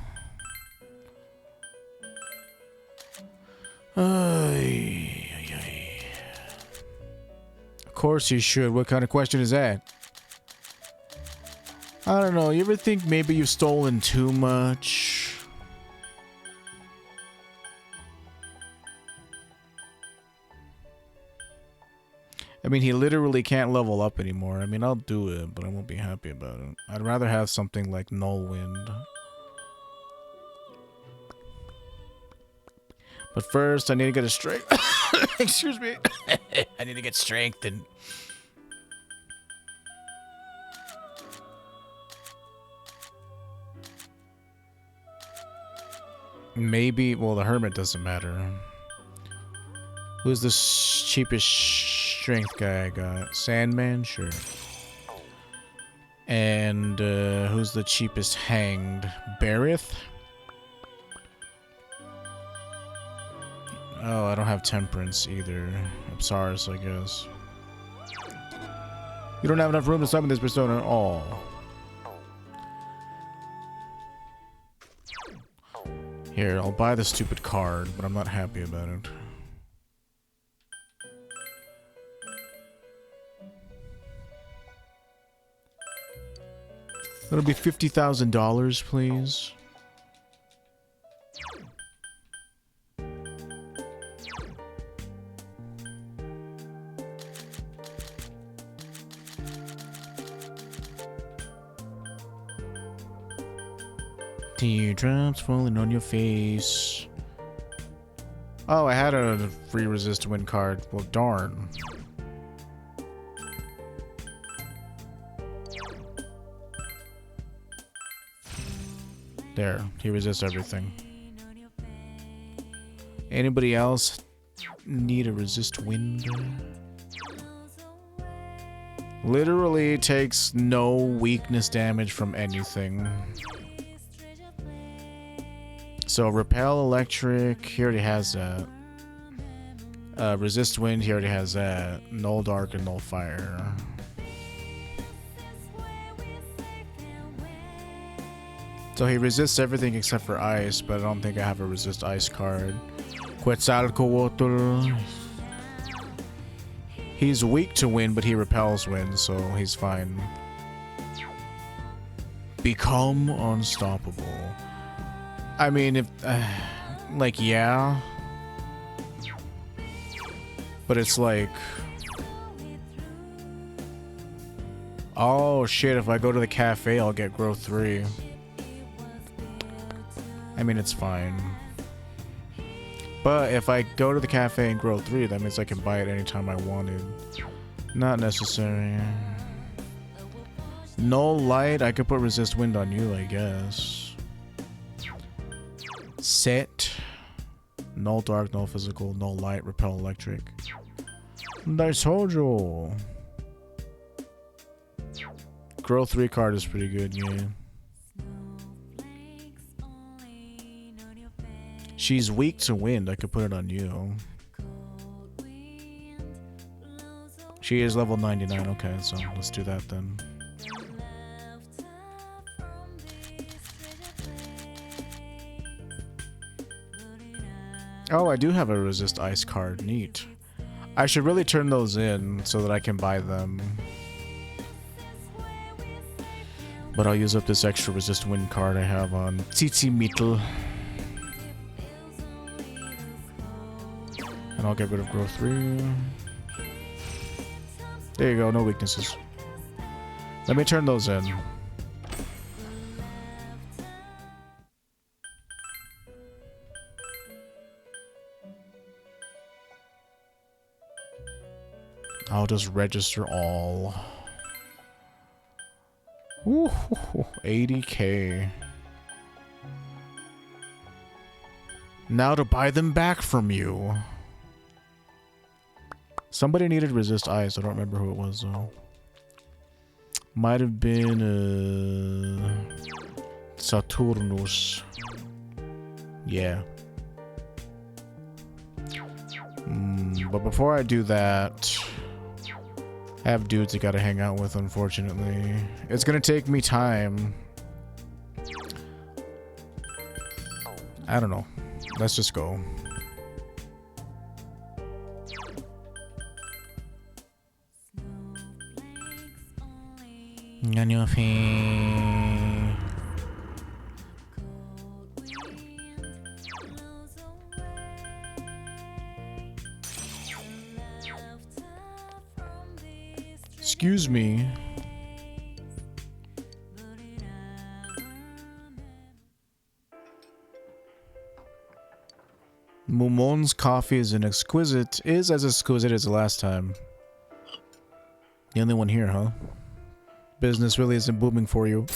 [SPEAKER 1] Of course you should. What kind of question is that? I don't know, you ever think maybe you've stolen too much? I mean, he literally can't level up anymore. I mean, I'll do it, but I won't be happy about it. I'd rather have something like Null Wind. But first, I need to get a strength. Excuse me. I need to get strengthened. Maybe, well, the Hermit doesn't matter. Who's the cheapest strength guy I got? Sandman? Sure. And, who's the cheapest hanged? Barith? Oh, I don't have Temperance either. Apsaris, I guess. You don't have enough room to summon this persona at all. Here, I'll buy the stupid card, but I'm not happy about it. That'll be $50,000, please. Teardrops falling on your face. Oh, I had a free resist win card. Well, darn. There, he resists everything. Anybody else need a resist wind? Literally takes no weakness damage from anything. So repel electric, he already has that. Resist wind, he already has that. Null dark and null fire. So he resists everything except for ice, but I don't think I have a resist ice card. Quetzalcoatl. He's weak to wind, but he repels wind, so he's fine. Become unstoppable. I mean, if... like, yeah. But it's like... oh, shit, if I go to the cafe, I'll get growth 3. I mean, it's fine. But if I go to the cafe and grow 3, that means I can buy it anytime I wanted. Not necessary. No light, I could put resist wind on you, I guess. Set. No dark, no physical, no light, repel electric. Daisojo. Grow 3 card is pretty good, yeah. She's weak to wind, I could put it on you. She is level 99, okay, so let's do that then. Oh, I do have a resist ice card, neat. I should really turn those in so that I can buy them. But I'll use up this extra resist wind card I have on Tsitsi Mittel. And I'll get rid of growth 3. There you go, no weaknesses. Let me turn those in. I'll just register all. Ooh, 80k. Now to buy them back from you. Somebody needed resist ice. I don't remember who it was though. Might have been Saturnus. Yeah. But before I do that, I have dudes I gotta hang out with, unfortunately. It's gonna take me time. I don't know. Let's just go. Excuse me. Mumon's coffee is as exquisite as the last time. The only one here, huh? Business really isn't booming for you.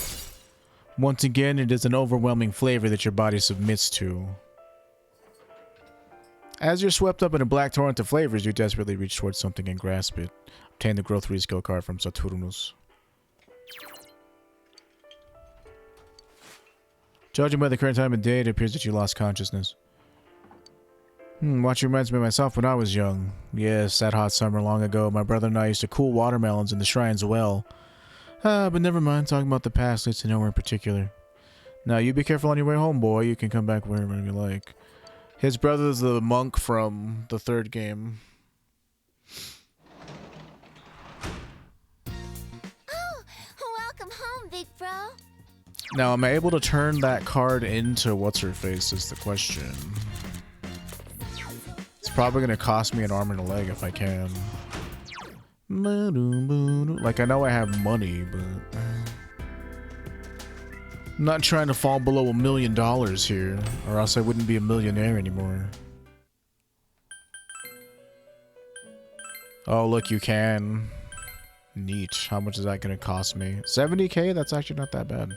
[SPEAKER 1] Once again, it is an overwhelming flavor that your body submits to. As you're swept up in a black torrent of flavors, you desperately reach towards something and grasp it. Obtain the growth 3 skill card from Saturnus. Judging by the current time of day, it appears that you lost consciousness. Watch reminds me of myself when I was young. Yes, that hot summer long ago, my brother and I used to cool watermelons in the shrine's well. But never mind, talking about the past leads to nowhere in particular. Now, you be careful on your way home, boy. You can come back wherever you like. His brother's the monk from the 3rd game.
[SPEAKER 2] Oh, welcome home, big bro.
[SPEAKER 1] Now, am I able to turn that card into what's-her-face is the question. It's probably going to cost me an arm and a leg if I can. Like, I know I have money, but... I'm not trying to fall below $1 million here, or else I wouldn't be a millionaire anymore. Oh, look, you can. Neat. How much is that going to cost me? 70k? That's actually not that bad.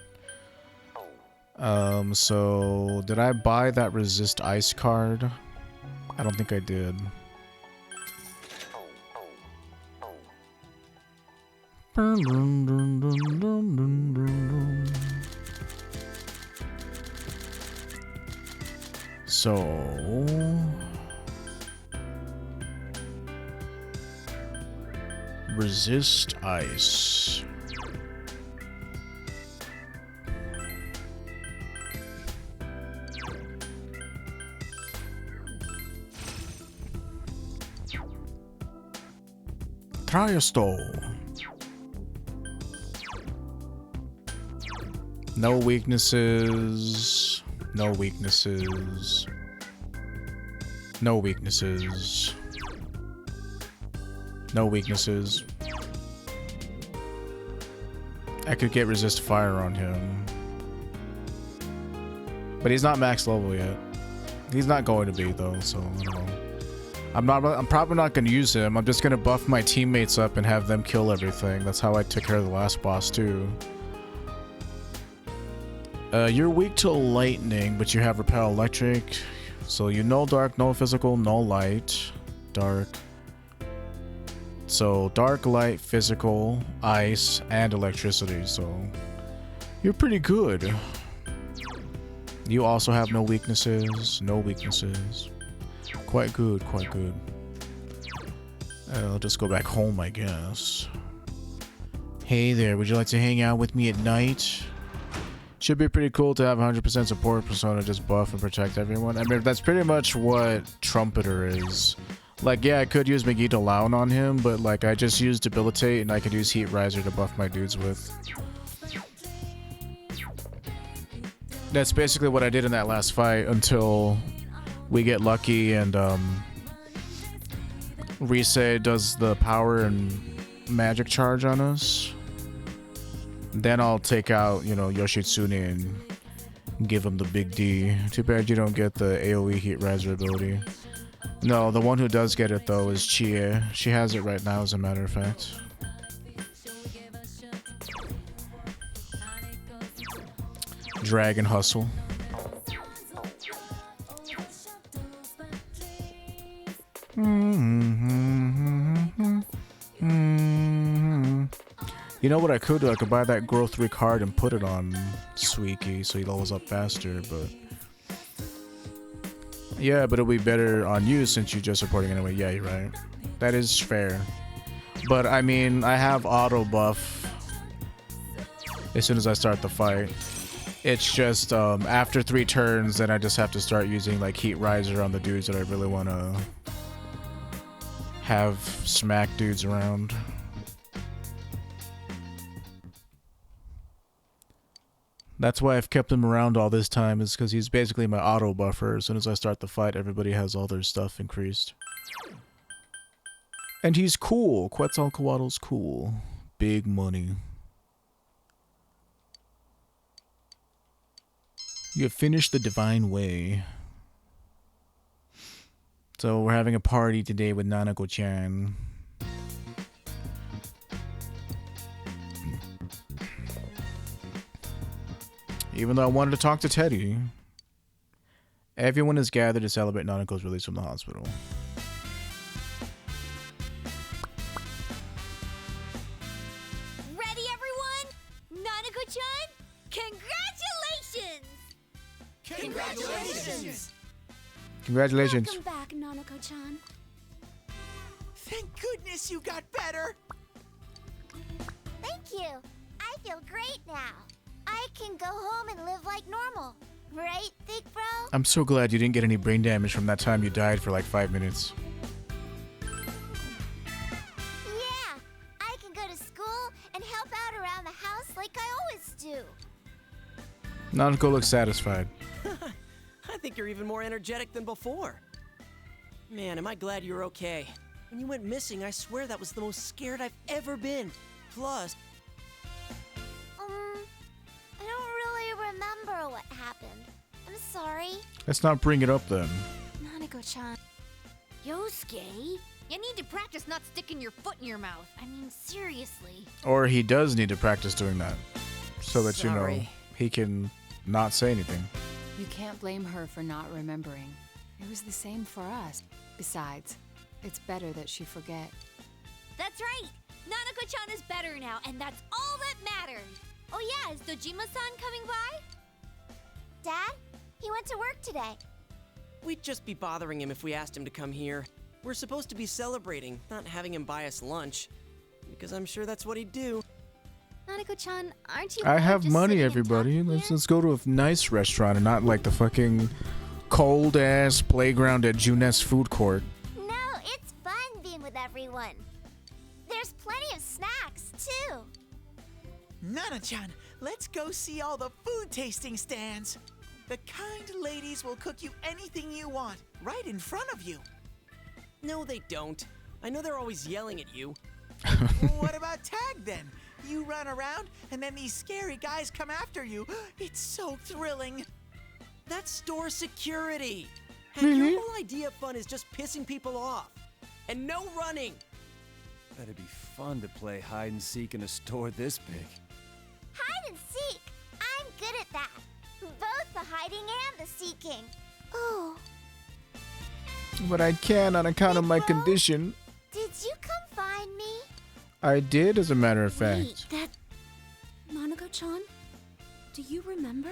[SPEAKER 1] So... did I buy that resist ice card? I don't think I did. So... resist ice. Cryosto. No weaknesses. No weaknesses. No weaknesses. No weaknesses. I could get resist fire on him. But he's not max level yet. He's not going to be though, so I don't know. I'm probably not going to use him. I'm just going to buff my teammates up and have them kill everything. That's how I took care of the last boss too. You're weak to lightning, but you have repel electric. So you know dark, no physical, no light. Dark. So dark, light, physical, ice, and electricity. So you're pretty good. You also have no weaknesses. No weaknesses. Quite good, quite good. I'll just go back home, I guess. Hey there, would you like to hang out with me at night? Should be pretty cool to have 100% support persona just buff and protect everyone. I mean, that's pretty much what Trumpeter is. Like, yeah, I could use Megiddo Loun on him, but like, I just use Debilitate and I could use Heat Riser to buff my dudes with. That's basically what I did in that last fight until we get lucky and Rise does the power and magic charge on us. Then I'll take out, you know, Yoshitsune and give him the big D. Too bad you don't get the AoE Heat Riser ability. No, the one who does get it though is Chie. She has it right now, as a matter of fact. Dragon Hustle. You know what I could do? I could buy that Growth 3 card and put it on Suiki so he levels up faster, but... Yeah, but it'll be better on you since you're just supporting anyway. Yeah, you're right. That is fair. But, I mean, I have auto buff as soon as I start the fight. It's just, after 3 turns, then I just have to start using, like, Heat Riser on the dudes that I really want to have smack dudes around. That's why I've kept him around all this time, is because he's basically my auto buffer. As soon as I start the fight, everybody has all their stuff increased. And he's cool. Quetzalcoatl's cool. Big money. You have finished the divine way. So we're having a party today with Nanako-chan. Even though I wanted to talk to Teddy. Everyone is gathered to celebrate Nanako's release from the hospital.
[SPEAKER 4] Ready, everyone? Nanako-chan, congratulations!
[SPEAKER 1] Congratulations.
[SPEAKER 2] Welcome back, Nanako-chan.
[SPEAKER 5] Thank goodness you got better.
[SPEAKER 7] Thank you. I feel great now. I can go home and live like normal. Right, Big Bro?
[SPEAKER 1] I'm so glad you didn't get any brain damage from that time you died for like 5 minutes.
[SPEAKER 7] Yeah, I can go to school and help out around the house like I always do.
[SPEAKER 1] Nanako looks satisfied.
[SPEAKER 8] I think you're even more energetic than before. Man, am I glad you're okay. When you went missing, I swear that was the most scared I've ever been. Plus...
[SPEAKER 7] I don't really remember what happened. I'm sorry.
[SPEAKER 1] Let's not bring it up then.
[SPEAKER 2] Nanako-chan.
[SPEAKER 4] Yosuke, you need to practice not sticking your foot in your mouth. I mean, seriously.
[SPEAKER 1] Or he does need to practice doing that. So that, you know,
[SPEAKER 8] Sorry.
[SPEAKER 1] he can not say anything.
[SPEAKER 3] You can't blame her for not remembering. It was the same for us. Besides, it's better that she forget.
[SPEAKER 4] That's right. Nanako-chan is better now, and that's all that matters. Oh yeah, is Dojima-san coming by?
[SPEAKER 7] Dad, he went to work today.
[SPEAKER 8] We'd just be bothering him if we asked him to come here. We're supposed to be celebrating, not having him buy us lunch. Because I'm sure that's what he'd do.
[SPEAKER 2] Nanako-chan, aren't you
[SPEAKER 1] I
[SPEAKER 2] bored
[SPEAKER 1] have
[SPEAKER 2] just
[SPEAKER 1] money,
[SPEAKER 2] sitting and
[SPEAKER 1] everybody.
[SPEAKER 2] talking
[SPEAKER 1] Let's
[SPEAKER 2] here?
[SPEAKER 1] go to a nice restaurant and not like the fucking cold ass playground at Junet's food court.
[SPEAKER 7] No, it's fun being with everyone. There's plenty of snacks, too.
[SPEAKER 5] Nana-chan, let's go see all the food tasting stands. The kind ladies will cook you anything you want, right in front of you.
[SPEAKER 8] No, they don't. I know they're always yelling at you.
[SPEAKER 5] What about tag then? You run around and then these scary guys come after you. It's so thrilling.
[SPEAKER 8] That's store security. Heck, your whole idea of fun is just pissing people off. And no running.
[SPEAKER 9] That'd be fun to play hide and seek in a store this big.
[SPEAKER 7] Hide and seek. I'm good at that. Both the hiding and the seeking. Oh,
[SPEAKER 1] But I can't on account of my
[SPEAKER 7] Big Bro?
[SPEAKER 1] condition.
[SPEAKER 7] did you come find me?
[SPEAKER 1] I did, as a matter of
[SPEAKER 2] Wait,
[SPEAKER 1] fact.
[SPEAKER 2] that... Monaco-chan? Do you remember?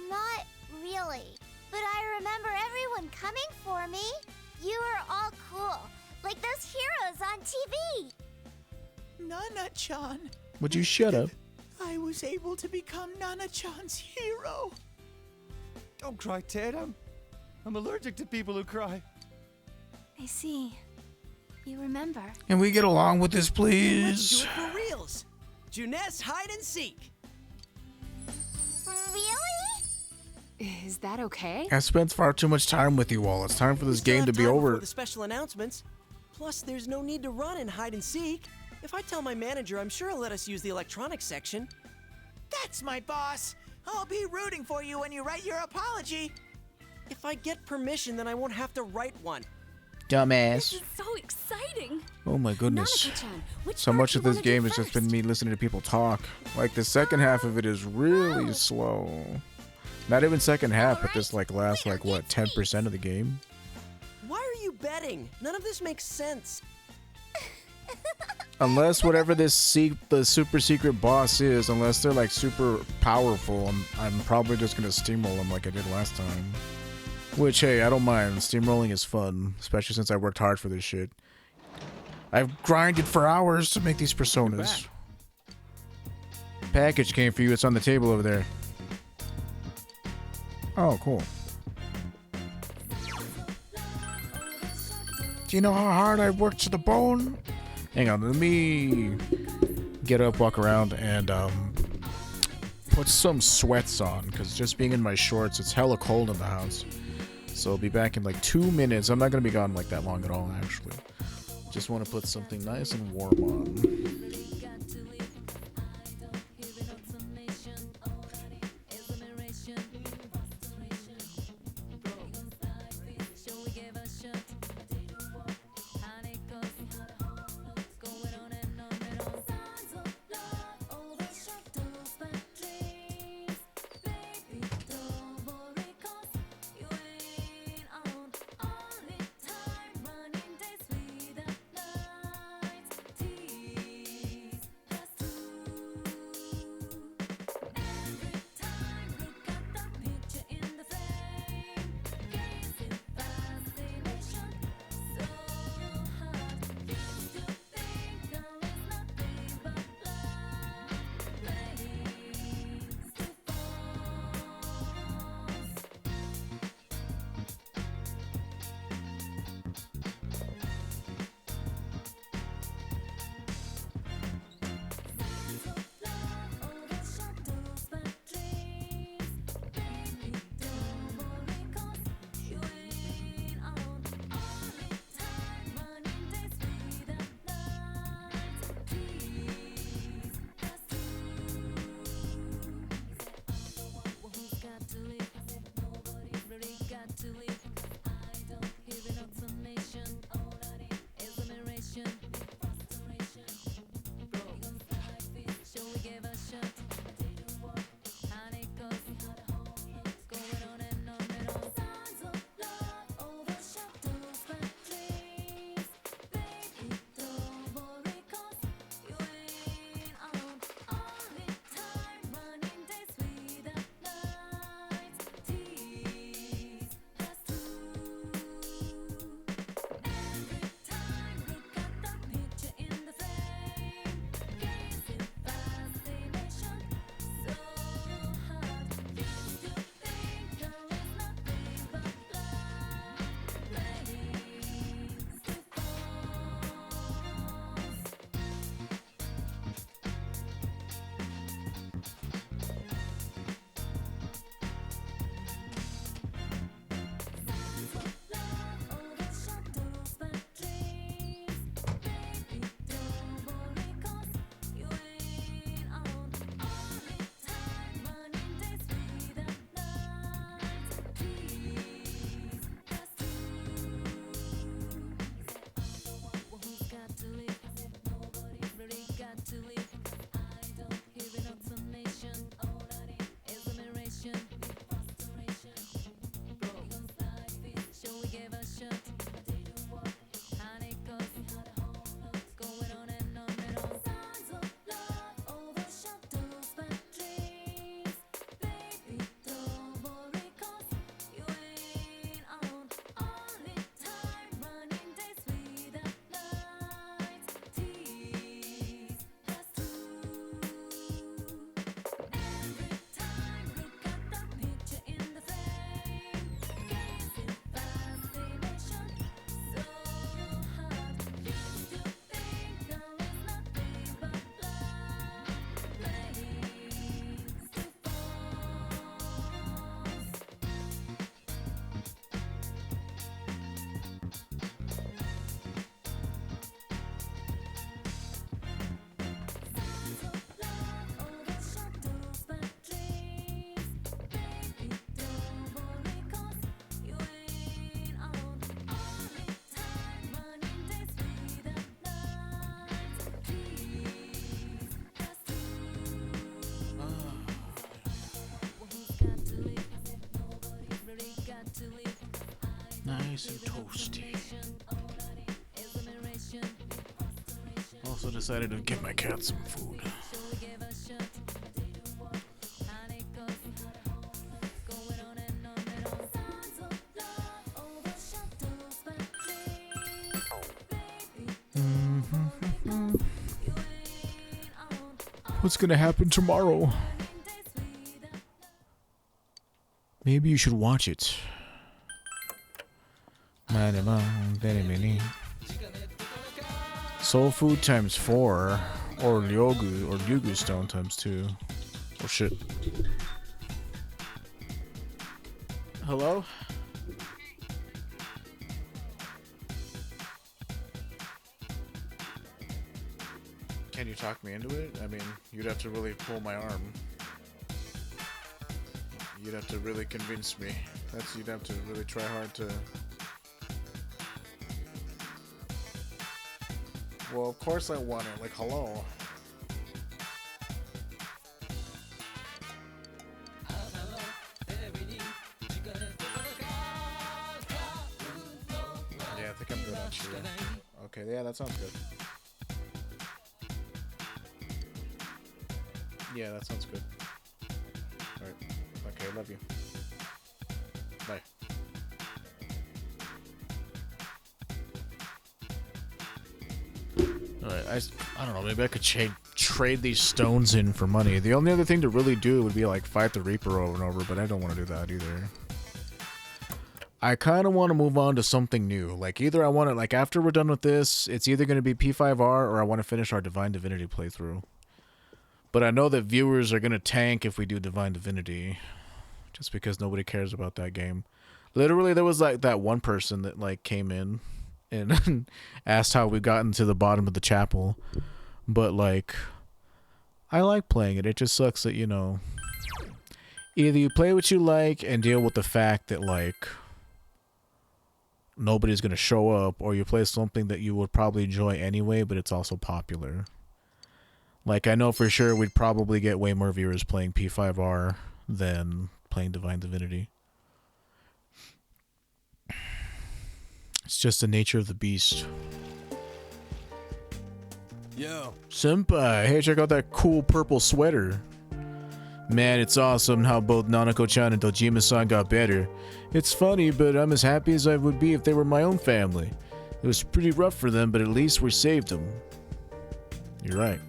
[SPEAKER 7] Not really. But I remember everyone coming for me. You were all cool. Like those heroes on TV.
[SPEAKER 5] Nana-chan.
[SPEAKER 1] Would you shut up?
[SPEAKER 5] I was able to become Nana-chan's hero.
[SPEAKER 9] Don't cry, Ted. I'm allergic to people who cry.
[SPEAKER 2] I see. You remember.
[SPEAKER 1] Can we get along with this,
[SPEAKER 8] Let's
[SPEAKER 1] please?
[SPEAKER 8] do it for reals. Juness hide and seek.
[SPEAKER 7] Really?
[SPEAKER 3] Is that okay?
[SPEAKER 1] I spent far too much time with you all. It's time for
[SPEAKER 8] We
[SPEAKER 1] this
[SPEAKER 8] still
[SPEAKER 1] game
[SPEAKER 8] have
[SPEAKER 1] to be
[SPEAKER 8] time before
[SPEAKER 1] over.
[SPEAKER 8] the special announcements. Plus, there's no need to run and hide and seek. If I tell my manager, I'm sure he'll let us use the electronics section.
[SPEAKER 5] That's my boss. I'll be rooting for you when you write your apology.
[SPEAKER 8] If I get permission, then I won't have to write one.
[SPEAKER 1] Dumbass.
[SPEAKER 2] This is so exciting.
[SPEAKER 1] Oh my goodness.
[SPEAKER 2] Nanako-chan, which
[SPEAKER 1] So
[SPEAKER 2] part
[SPEAKER 1] much
[SPEAKER 2] do
[SPEAKER 1] of
[SPEAKER 2] you
[SPEAKER 1] this
[SPEAKER 2] wanna do
[SPEAKER 1] game has just been
[SPEAKER 2] first?
[SPEAKER 1] me listening to people talk. Like the second half of it is really slow. Not even second half, but this like last like what 10% of the game.
[SPEAKER 8] Why are you betting? None of this makes sense.
[SPEAKER 1] Unless whatever the super secret boss is, unless they're like super powerful, I'm probably just gonna steamroll them like I did last time. Which hey, I don't mind. Steamrolling is fun, especially since I worked hard for this shit. I've grinded for hours to make these personas. Package came for you. It's on the table over there. Oh, cool. Do you know how hard I've worked to the bone? Hang on, let me get up, walk around, and put some sweats on, because just being in my shorts, it's hella cold in the house. So I'll be back in like 2 minutes. I'm not going to be gone like that long at all, actually. Just want to put something nice and warm on. Nice and toasty. Also decided to give my cat some food. What's gonna happen tomorrow? Maybe you should watch it. Soul food times 4, or Ryugu stone times 2. Oh shit. Hello? Can you talk me into it? I mean, you'd have to really pull my arm. You'd have to really convince me. You'd have to really try hard to... Well, of course I want it. Like, hello. Yeah, I think I'm good on Chia. Okay, yeah, that sounds good. Yeah, that sounds good. Alright. Okay, love you. Bye. Alright, I don't know, maybe I could trade these stones in for money. The only other thing to really do would be like fight the Reaper over and over, but I don't want to do that either. I kind of want to move on to something new. Like, either I want to, like, after we're done with this, it's either going to be P5R or I want to finish our Divine Divinity playthrough. But I know that viewers are going to tank if we do Divine Divinity. Just because nobody cares about that game. Literally, there was, like, that one person that, like, came in and asked how we gotten to the bottom of the chapel. But, like, I like playing it. It just sucks that, you know, either you play what you like and deal with the fact that, like, nobody's going to show up, or you play something that you would probably enjoy anyway, but it's also popular. Like, I know for sure we'd probably get way more viewers playing P5R than playing Divine Divinity. It's just the nature of the beast.
[SPEAKER 9] Yo.
[SPEAKER 1] Senpai, hey, check out that cool purple sweater. Man, it's awesome how both Nanako-chan and Dojima-san got better. It's funny, but I'm as happy as I would be if they were my own family. It was pretty rough for them, but at least we saved them. You're right.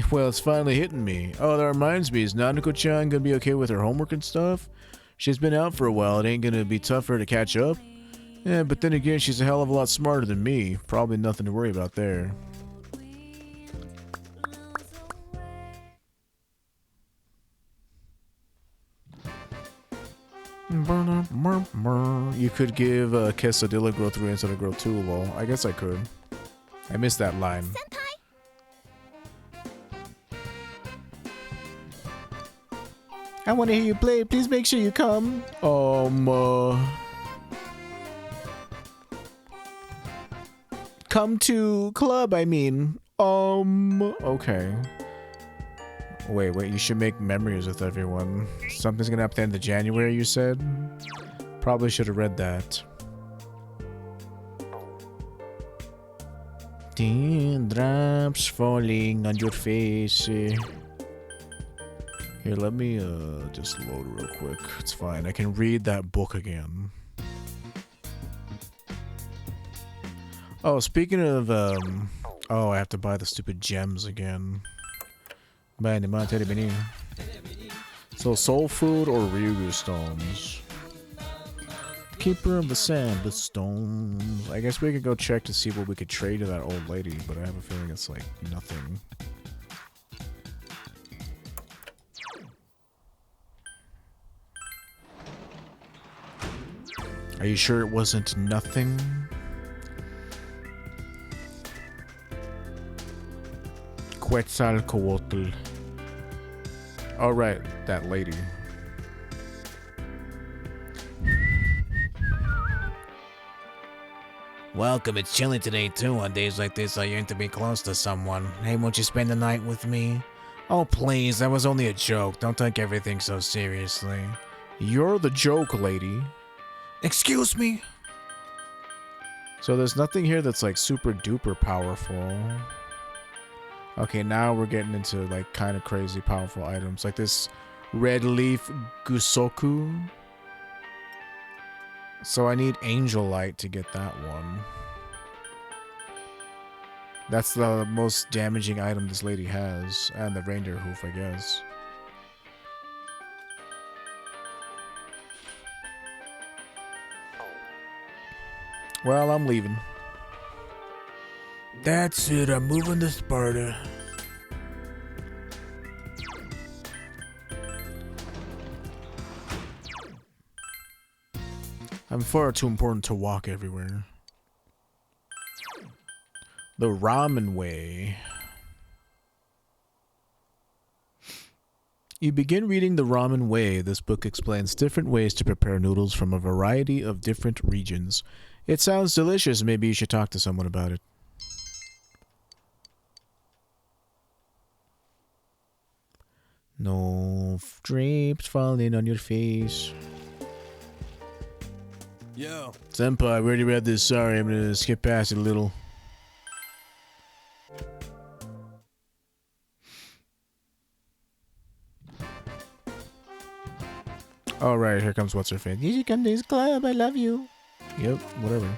[SPEAKER 1] Well, it's finally hitting me. Oh, that reminds me, is Nanako-chan gonna be okay with her homework and stuff? She's been out for a while, it ain't gonna be tough for her to catch up? Yeah, but then again, she's a hell of a lot smarter than me. Probably nothing to worry about there. You could give Quesadilla Grow 3 instead of Grow 2, lol. I guess I could. I missed that line. I want to hear you play. Please make sure you come. Come to club, I mean. Okay. Wait, you should make memories with everyone. Something's gonna happen at the end of January, you said? Probably should have read that. Teardrops falling on your face. Here, let me just load real quick. It's fine. I can read that book again. Oh, speaking of, oh, I have to buy the stupid gems again. So, soul food or Ryugu stones? Keeper of the sand, the stones. I guess we could go check to see what we could trade to that old lady, but I have a feeling it's like nothing. Are you sure it wasn't nothing? Quetzalcoatl. All right, that lady. Welcome, it's chilly today too. On days like this, I yearn to be close to someone. Hey, won't you spend the night with me? Oh, please, that was only a joke. Don't take everything so seriously. You're the joke, lady. Excuse me. So there's nothing here that's like super duper powerful. Okay, now we're getting into like kind of crazy powerful items. Like this red leaf Gusoku. So I need Angel Light to get that one. That's the most damaging item this lady has. And the reindeer hoof, I guess. Well, I'm leaving. That's it, I'm moving to Sparta. I'm far too important to walk everywhere. The Ramen Way. You begin reading The Ramen Way. This book explains different ways to prepare noodles from a variety of different regions. It sounds delicious. Maybe you should talk to someone about it. No drapes falling on your face.
[SPEAKER 9] Yo.
[SPEAKER 1] Senpai, we already read this. Sorry, I'm gonna skip past it a little. Alright, here comes what's her face. You should come to this club, I love you. Yep, whatever.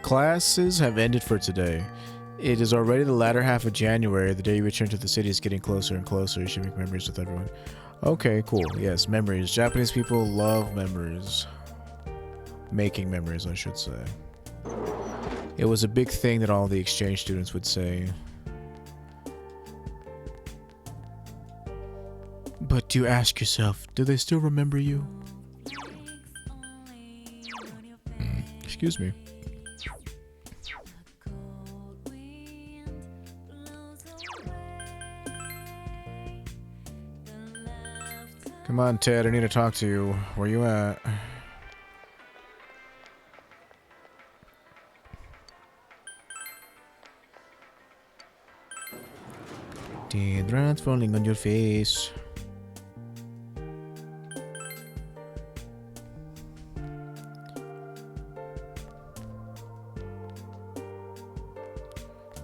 [SPEAKER 1] Classes have ended for today. It is already the latter half of January. The day you return to the city is getting closer and closer. You should make memories with everyone. Okay, cool. Yes, memories. Japanese people love memories. Making memories, I should say. It was a big thing that all the exchange students would say. But do you ask yourself, do they still remember you? Excuse me. Come on, Ted, I need to talk to you. Where you at? Teardrops falling on your face.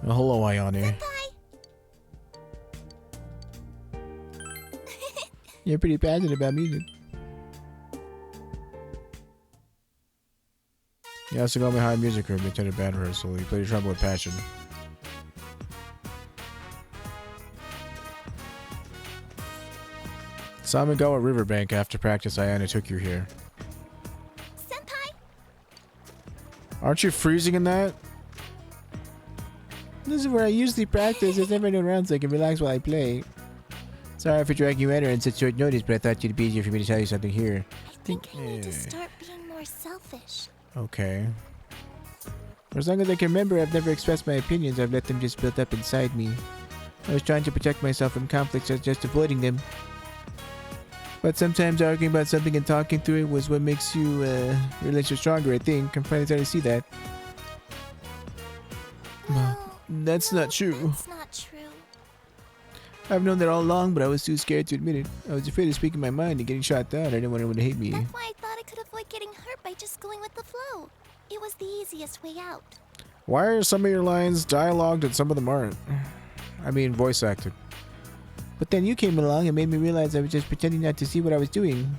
[SPEAKER 1] Oh, hello, Ayane. You're pretty passionate about music. You also got me high music room. You attended band rehearsal. You play your trumpet with passion. Samigawa Riverbank. After practice, Ayane took you here.
[SPEAKER 7] Senpai?
[SPEAKER 1] Aren't you freezing in that? This is where I usually practice. There's never no rounds so I can relax while I play. Sorry for dragging you in on such short notice, but I thought it'd be easier for me to tell you something here.
[SPEAKER 7] I think I need to start being more selfish.
[SPEAKER 1] Okay. For as long as I can remember, I've never expressed my opinions. I've let them just build up inside me. I was trying to protect myself from conflicts, just avoiding them. But sometimes arguing about something and talking through it was what makes you, relationship stronger, I think. I'm finally starting to see that.
[SPEAKER 7] Well,
[SPEAKER 1] That's not true.
[SPEAKER 7] That's not true.
[SPEAKER 1] I've known that all along, but I was too scared to admit it. I was afraid of speaking my mind and getting shot down. I didn't want anyone to hate me.
[SPEAKER 7] That's why I thought I could avoid getting hurt by just going with the flow. It was the easiest way out.
[SPEAKER 1] Why are some of your lines dialogued and some of them aren't? I mean, voice acted. But then you came along and made me realize I was just pretending not to see what I was doing.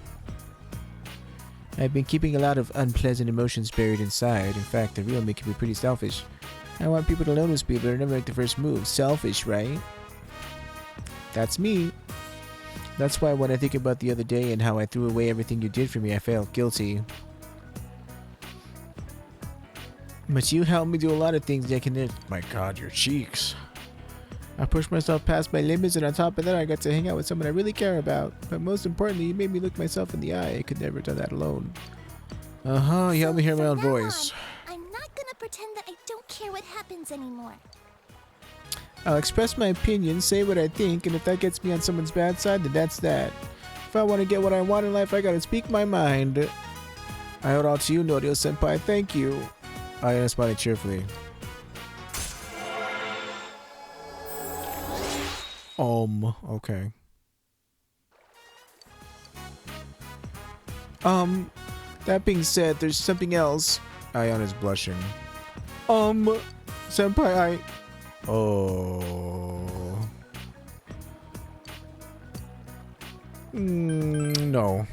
[SPEAKER 1] I've been keeping a lot of unpleasant emotions buried inside. In fact, the real me can be pretty selfish. I want people to notice people or never make the first move. Selfish, right? That's me. That's why when I think about the other day and how I threw away everything you did for me, I felt guilty. But you helped me do a lot of things that can... My god, your cheeks. I pushed myself past my limits, and on top of that, I got to hang out with someone I really care about. But most importantly, you made me look myself in the eye. I could never have done that alone. Uh-huh, you helped me hear my own voice.
[SPEAKER 7] I'm not gonna pretend that I don't care what happens anymore.
[SPEAKER 1] I'll express my opinion, say what I think, and if that gets me on someone's bad side, then that's that. If I want to get what I want in life, I gotta speak my mind. I owe it all to you, Norio-senpai. Thank you. I responded cheerfully. Okay. That being said, there's something else. Ayana's blushing. Senpai, Oh. No.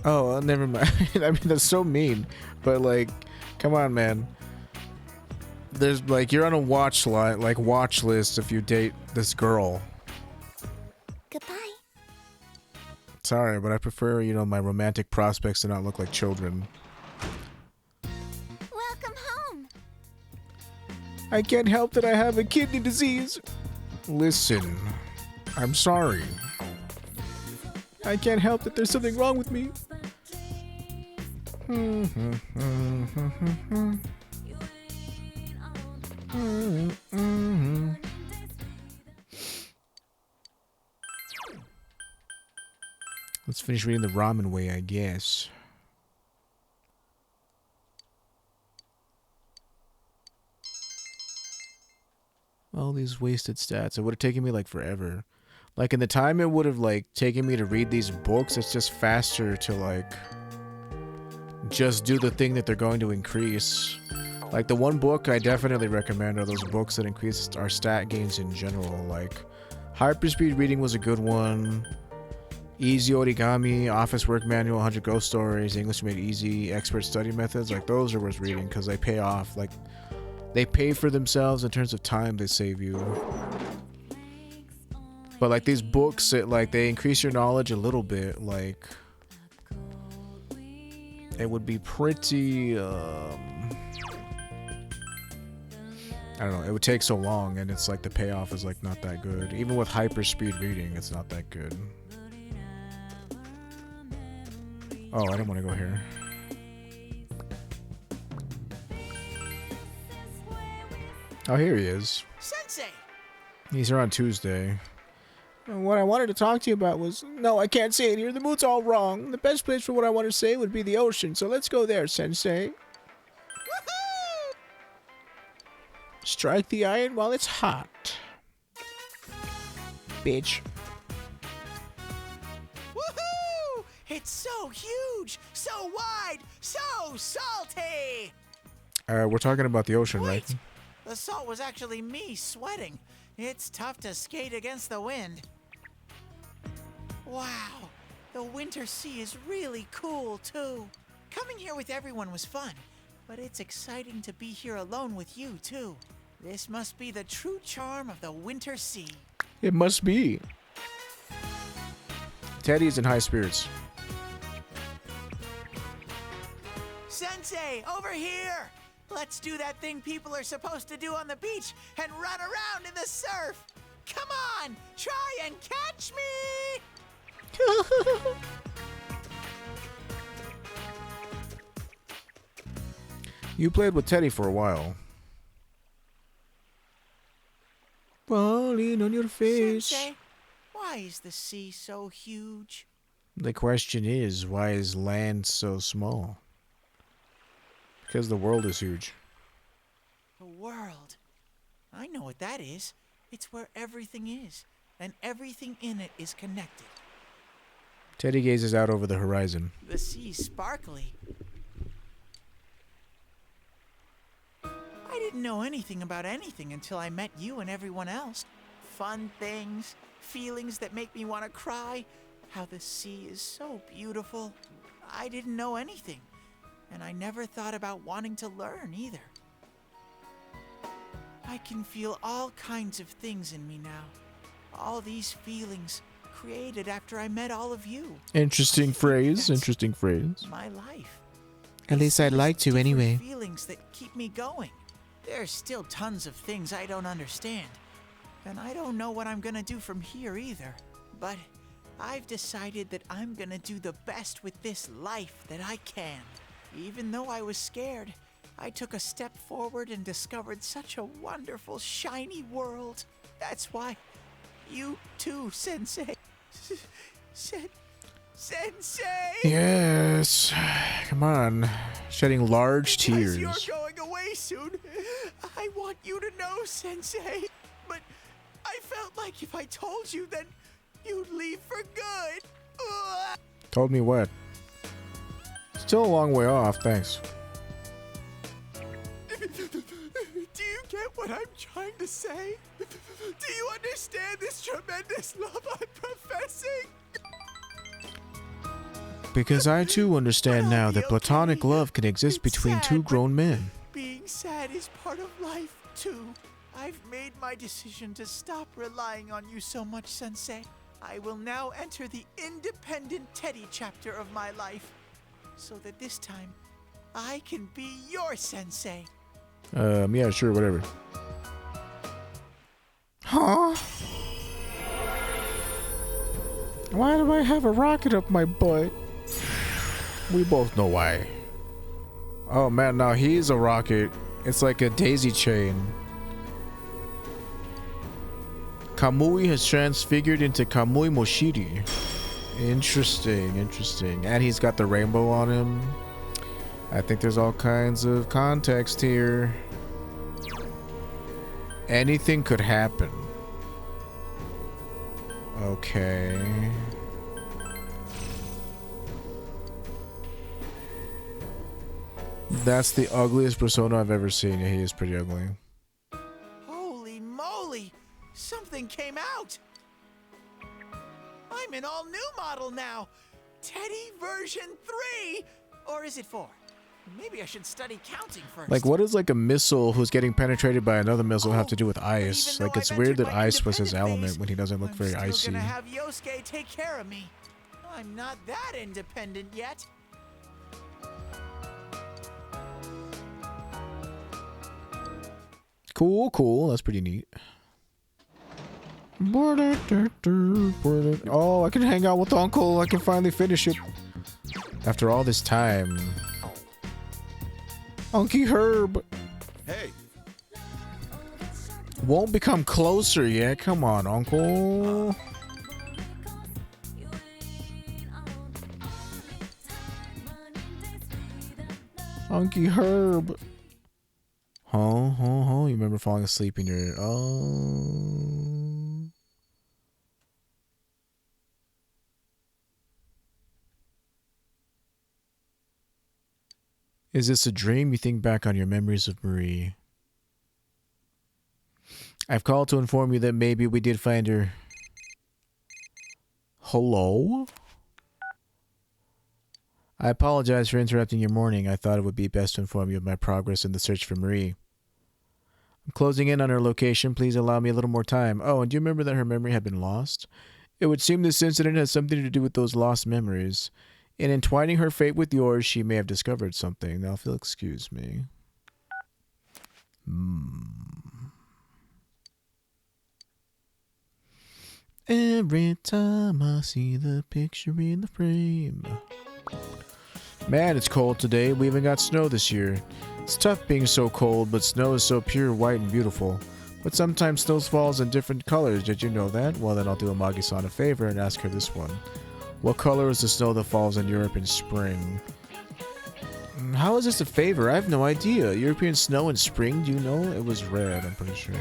[SPEAKER 1] Oh, never mind. I mean, that's so mean. But, like, come on, man. There's, like, you're on a watch list if you date this girl.
[SPEAKER 7] Goodbye.
[SPEAKER 1] Sorry, but I prefer, you know, my romantic prospects to not look like children.
[SPEAKER 7] Welcome home.
[SPEAKER 1] I can't help that I have a kidney disease. Listen, I'm sorry. I can't help that there's something wrong with me. Let's finish reading the ramen way, I guess. All these wasted stats. It would have taken me like forever. Like in the time it would have like taken me to read these books, it's just faster to like just do the thing that they're going to increase. Like the one book I definitely recommend are those books that increase our stat gains in general. Like Hyperspeed Reading was a good one. Easy Origami, Office Work Manual, 100 Ghost Stories, English Made Easy, Expert Study Methods. Like those are worth reading because they pay off. Like they pay for themselves in terms of time they save you. But like these books, they increase your knowledge a little bit. Like it would be pretty. I don't know. It would take so long, and it's like the payoff is like not that good. Even with hyperspeed reading, it's not that good. Oh, I don't want to go here. Oh, here he is.
[SPEAKER 5] Sensei!
[SPEAKER 1] He's here on Tuesday. What I wanted to talk to you about was... No, I can't say it here. The mood's all wrong. The best place for what I want to say would be the ocean, so let's go there, Sensei.
[SPEAKER 5] Woohoo!
[SPEAKER 1] Strike the iron while it's hot. Bitch.
[SPEAKER 5] Woohoo! It's so huge, so wide, so salty!
[SPEAKER 1] We're talking about the ocean,
[SPEAKER 5] Wait,
[SPEAKER 1] right?
[SPEAKER 5] the salt was actually me sweating. It's tough to skate against the wind. Wow, the winter sea is really cool too. Coming here with everyone was fun, but it's exciting to be here alone with you too. This must be the true charm of the winter sea.
[SPEAKER 1] It must be. Teddy is in high spirits.
[SPEAKER 5] Sensei, over here! Let's do that thing people are supposed to do on the beach and run around in the surf! Come on, try and catch me!
[SPEAKER 1] You played with Teddy for a while. Falling on your face.
[SPEAKER 5] Sensei, why is the sea so huge?
[SPEAKER 1] The question is, why is land so small? Because the world is huge.
[SPEAKER 5] The world. I know what that is. It's where everything is, and everything in it is connected.
[SPEAKER 1] Teddy gazes out over the horizon.
[SPEAKER 5] The sea's sparkly. I didn't know anything about anything until I met you and everyone else. Fun things, feelings that make me want to cry, how the sea is so beautiful. I didn't know anything, and I never thought about wanting to learn either. I can feel all kinds of things in me now. All these feelings created after I met all of you.
[SPEAKER 1] Interesting phrase.
[SPEAKER 5] That's
[SPEAKER 1] Interesting phrase.
[SPEAKER 5] my life.
[SPEAKER 1] At least I'd like to
[SPEAKER 5] Different
[SPEAKER 1] anyway.
[SPEAKER 5] Feelings that keep me going. There's still tons of things I don't understand. And I don't know what I'm gonna do from here either. But I've decided that I'm gonna do the best with this life that I can. Even though I was scared, I took a step forward and discovered such a wonderful, shiny world. That's why you too, Sensei. Sensei!
[SPEAKER 1] Yes. Come on. Shedding large
[SPEAKER 5] Because
[SPEAKER 1] tears.
[SPEAKER 5] you're going away soon. I want you to know, Sensei. But I felt like if I told you, then you'd leave for good. Ugh.
[SPEAKER 1] Told me what? Still a long way off, thanks.
[SPEAKER 5] Do you get what I'm trying to say? Do you understand this tremendous love I'm professing?
[SPEAKER 1] Because I too understand now that platonic love can exist between two grown men.
[SPEAKER 5] Being sad is part of life, too. I've made my decision to stop relying on you so much, Sensei. I will now enter the independent Teddy chapter of my life, so that this time, I can be your Sensei.
[SPEAKER 1] Yeah, sure, whatever. Huh? Why do I have a rocket up my butt? We both know why. Oh man, now he's a rocket. It's like a daisy chain. Kamui has transfigured into Kamui Moshiri. Interesting, interesting. And he's got the rainbow on him. I think there's all kinds of context here. Anything could happen. Okay. That's the ugliest persona I've ever seen. Yeah, he is pretty ugly.
[SPEAKER 5] Holy moly! Something came out! I'm an all-new model now! Teddy version 3! Or is it 4? Maybe I should study counting first.
[SPEAKER 1] Like, what does like a missile who's getting penetrated by another missile have to do with ice? Like, it's weird that ice was his element when he doesn't look very
[SPEAKER 5] I'm
[SPEAKER 1] icy.
[SPEAKER 5] still gonna have Yosuke take care of me. I'm not that independent yet.
[SPEAKER 1] Cool, cool. That's pretty neat. Oh, I can hang out with Uncle. I can finally finish it. After all this time. Unky Herb.
[SPEAKER 6] Hey.
[SPEAKER 1] Won't become closer yet. Come on, Uncle. Unky Herb. Huh? You remember falling asleep in your... Oh... Is this a dream? You think back on your memories of Marie. I've called to inform you that maybe we did find her. Hello? I apologize for interrupting your morning. I thought it would be best to inform you of my progress in the search for Marie. I'm closing in on her location. Please allow me a little more time. Oh, and do you remember that her memory had been lost? It would seem this incident has something to do with those lost memories. In entwining her fate with yours, she may have discovered something. Now, if you'll excuse me. Every time I see the picture in the frame. Man, it's cold today. We even got snow this year. It's tough being so cold, but snow is so pure, white, and beautiful. But sometimes snow falls in different colors. Did you know that? Well, then I'll do Amagi-san a favor and ask her this one. What color is the snow that falls in Europe in spring? How is this a favor? I have no idea. European snow in spring? Do you know? It was red, I'm pretty sure.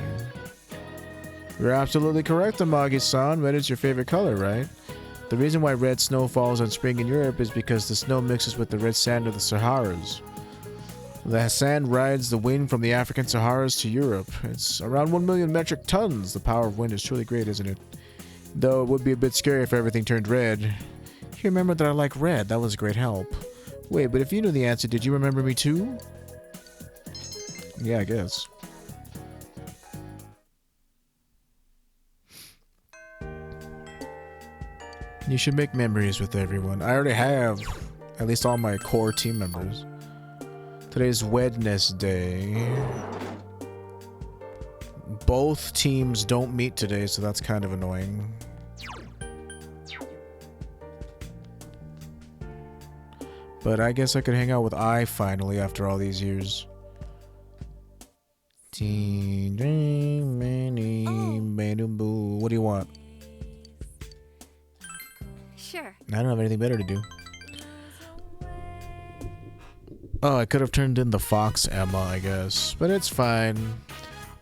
[SPEAKER 1] You're absolutely correct, Amagi-san. Red is your favorite color, right? The reason why red snow falls in spring in Europe is because the snow mixes with the red sand of the Saharas. The sand rides the wind from the African Saharas to Europe. It's around 1 million metric tons. The power of wind is truly great, isn't it? Though it would be a bit scary if everything turned red. You remember that I like red. That was a great help. Wait, but if you knew the answer, did you remember me too? Yeah, I guess. You should make memories with everyone. I already have. At least all my core team members. Today's Wednesday. Both teams don't meet today, so that's kind of annoying. But I guess I could hang out with I finally after all these years. What do you want?
[SPEAKER 2] Sure.
[SPEAKER 1] I don't have anything better to do. Oh, I could have turned in the Fox Emma, I guess. But it's fine.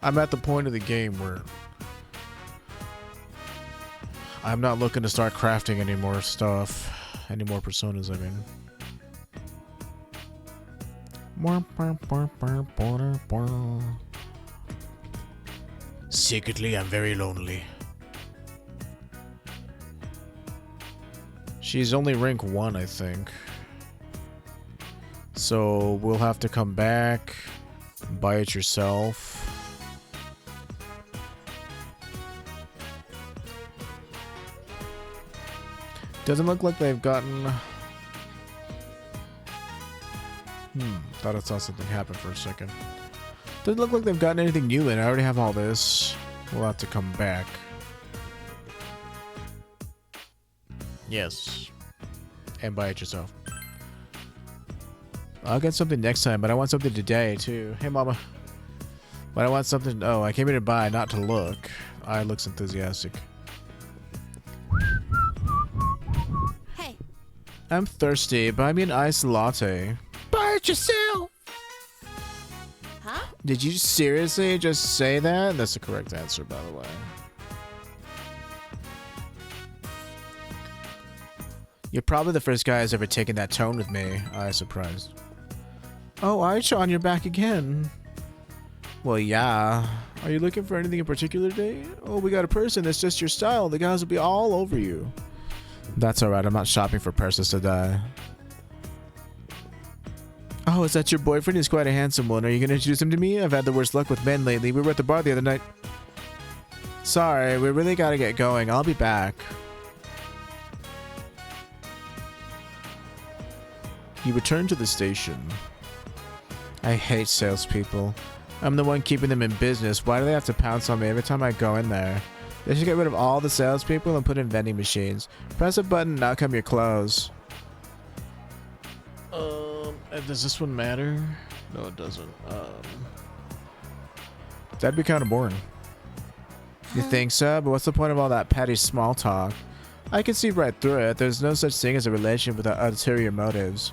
[SPEAKER 1] I'm at the point of the game where I'm not looking to start crafting any more stuff. Any more personas, I mean. Secretly, I'm very lonely. She's only rank 1, I think. So we'll have to come back, buy it yourself. Doesn't look like they've gotten... Thought I saw something happen for a second. Doesn't look like they've gotten anything new in. I already have all this. We'll have to come back. Yes. And buy it yourself. I'll get something next time, but I want something today, too. Hey, Mama. But I want something... Oh, I came here to buy, not to look. I looks enthusiastic.
[SPEAKER 2] Hey.
[SPEAKER 1] I'm thirsty. Buy me an iced latte. Buy it yourself!
[SPEAKER 2] Huh?
[SPEAKER 1] Did you seriously just say that? That's the correct answer, by the way. You're probably the first guy who's ever taken that tone with me. I was surprised. Oh, Aisha, you're back again. Well, yeah. Are you looking for anything in particular today? Oh, we got a person that's just your style. The guys will be all over you. That's alright. I'm not shopping for persons to die. Oh, is that your boyfriend? He's quite a handsome one. Are you going to introduce him to me? I've had the worst luck with men lately. We were at the bar the other night. Sorry, we really got to get going. I'll be back. You return to the station. I hate salespeople. I'm the one keeping them in business. Why do they have to pounce on me every time I go in there? They should get rid of all the salespeople and put in vending machines. Press a button and out come your clothes. Does this one matter? No, it doesn't. That'd be kind of boring. You think so? But what's the point of all that petty small talk? I can see right through it. There's no such thing as a relation without ulterior motives.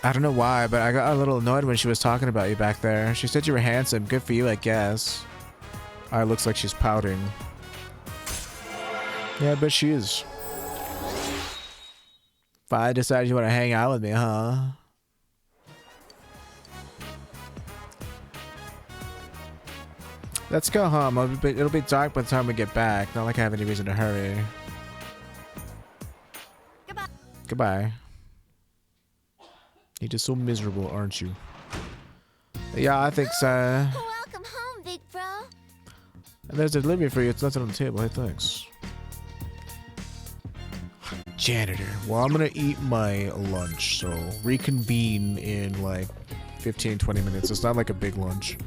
[SPEAKER 1] I don't know why, but I got a little annoyed when she was talking about you back there. She said you were handsome. Good for you, I guess. It looks like she's pouting. Yeah, I bet she is. If I decide you want to hang out with me, huh? Let's go home. It'll be dark by the time we get back. Not like I have any reason to hurry.
[SPEAKER 7] Goodbye.
[SPEAKER 1] Goodbye. You're just so miserable, aren't you? Yeah, I think so.
[SPEAKER 7] Welcome home, big bro.
[SPEAKER 1] And there's a delivery for you. It's nothing on the table. Hey, thanks. Janitor. Well, I'm gonna eat my lunch, so reconvene in like 15-20 minutes. It's not like a big lunch.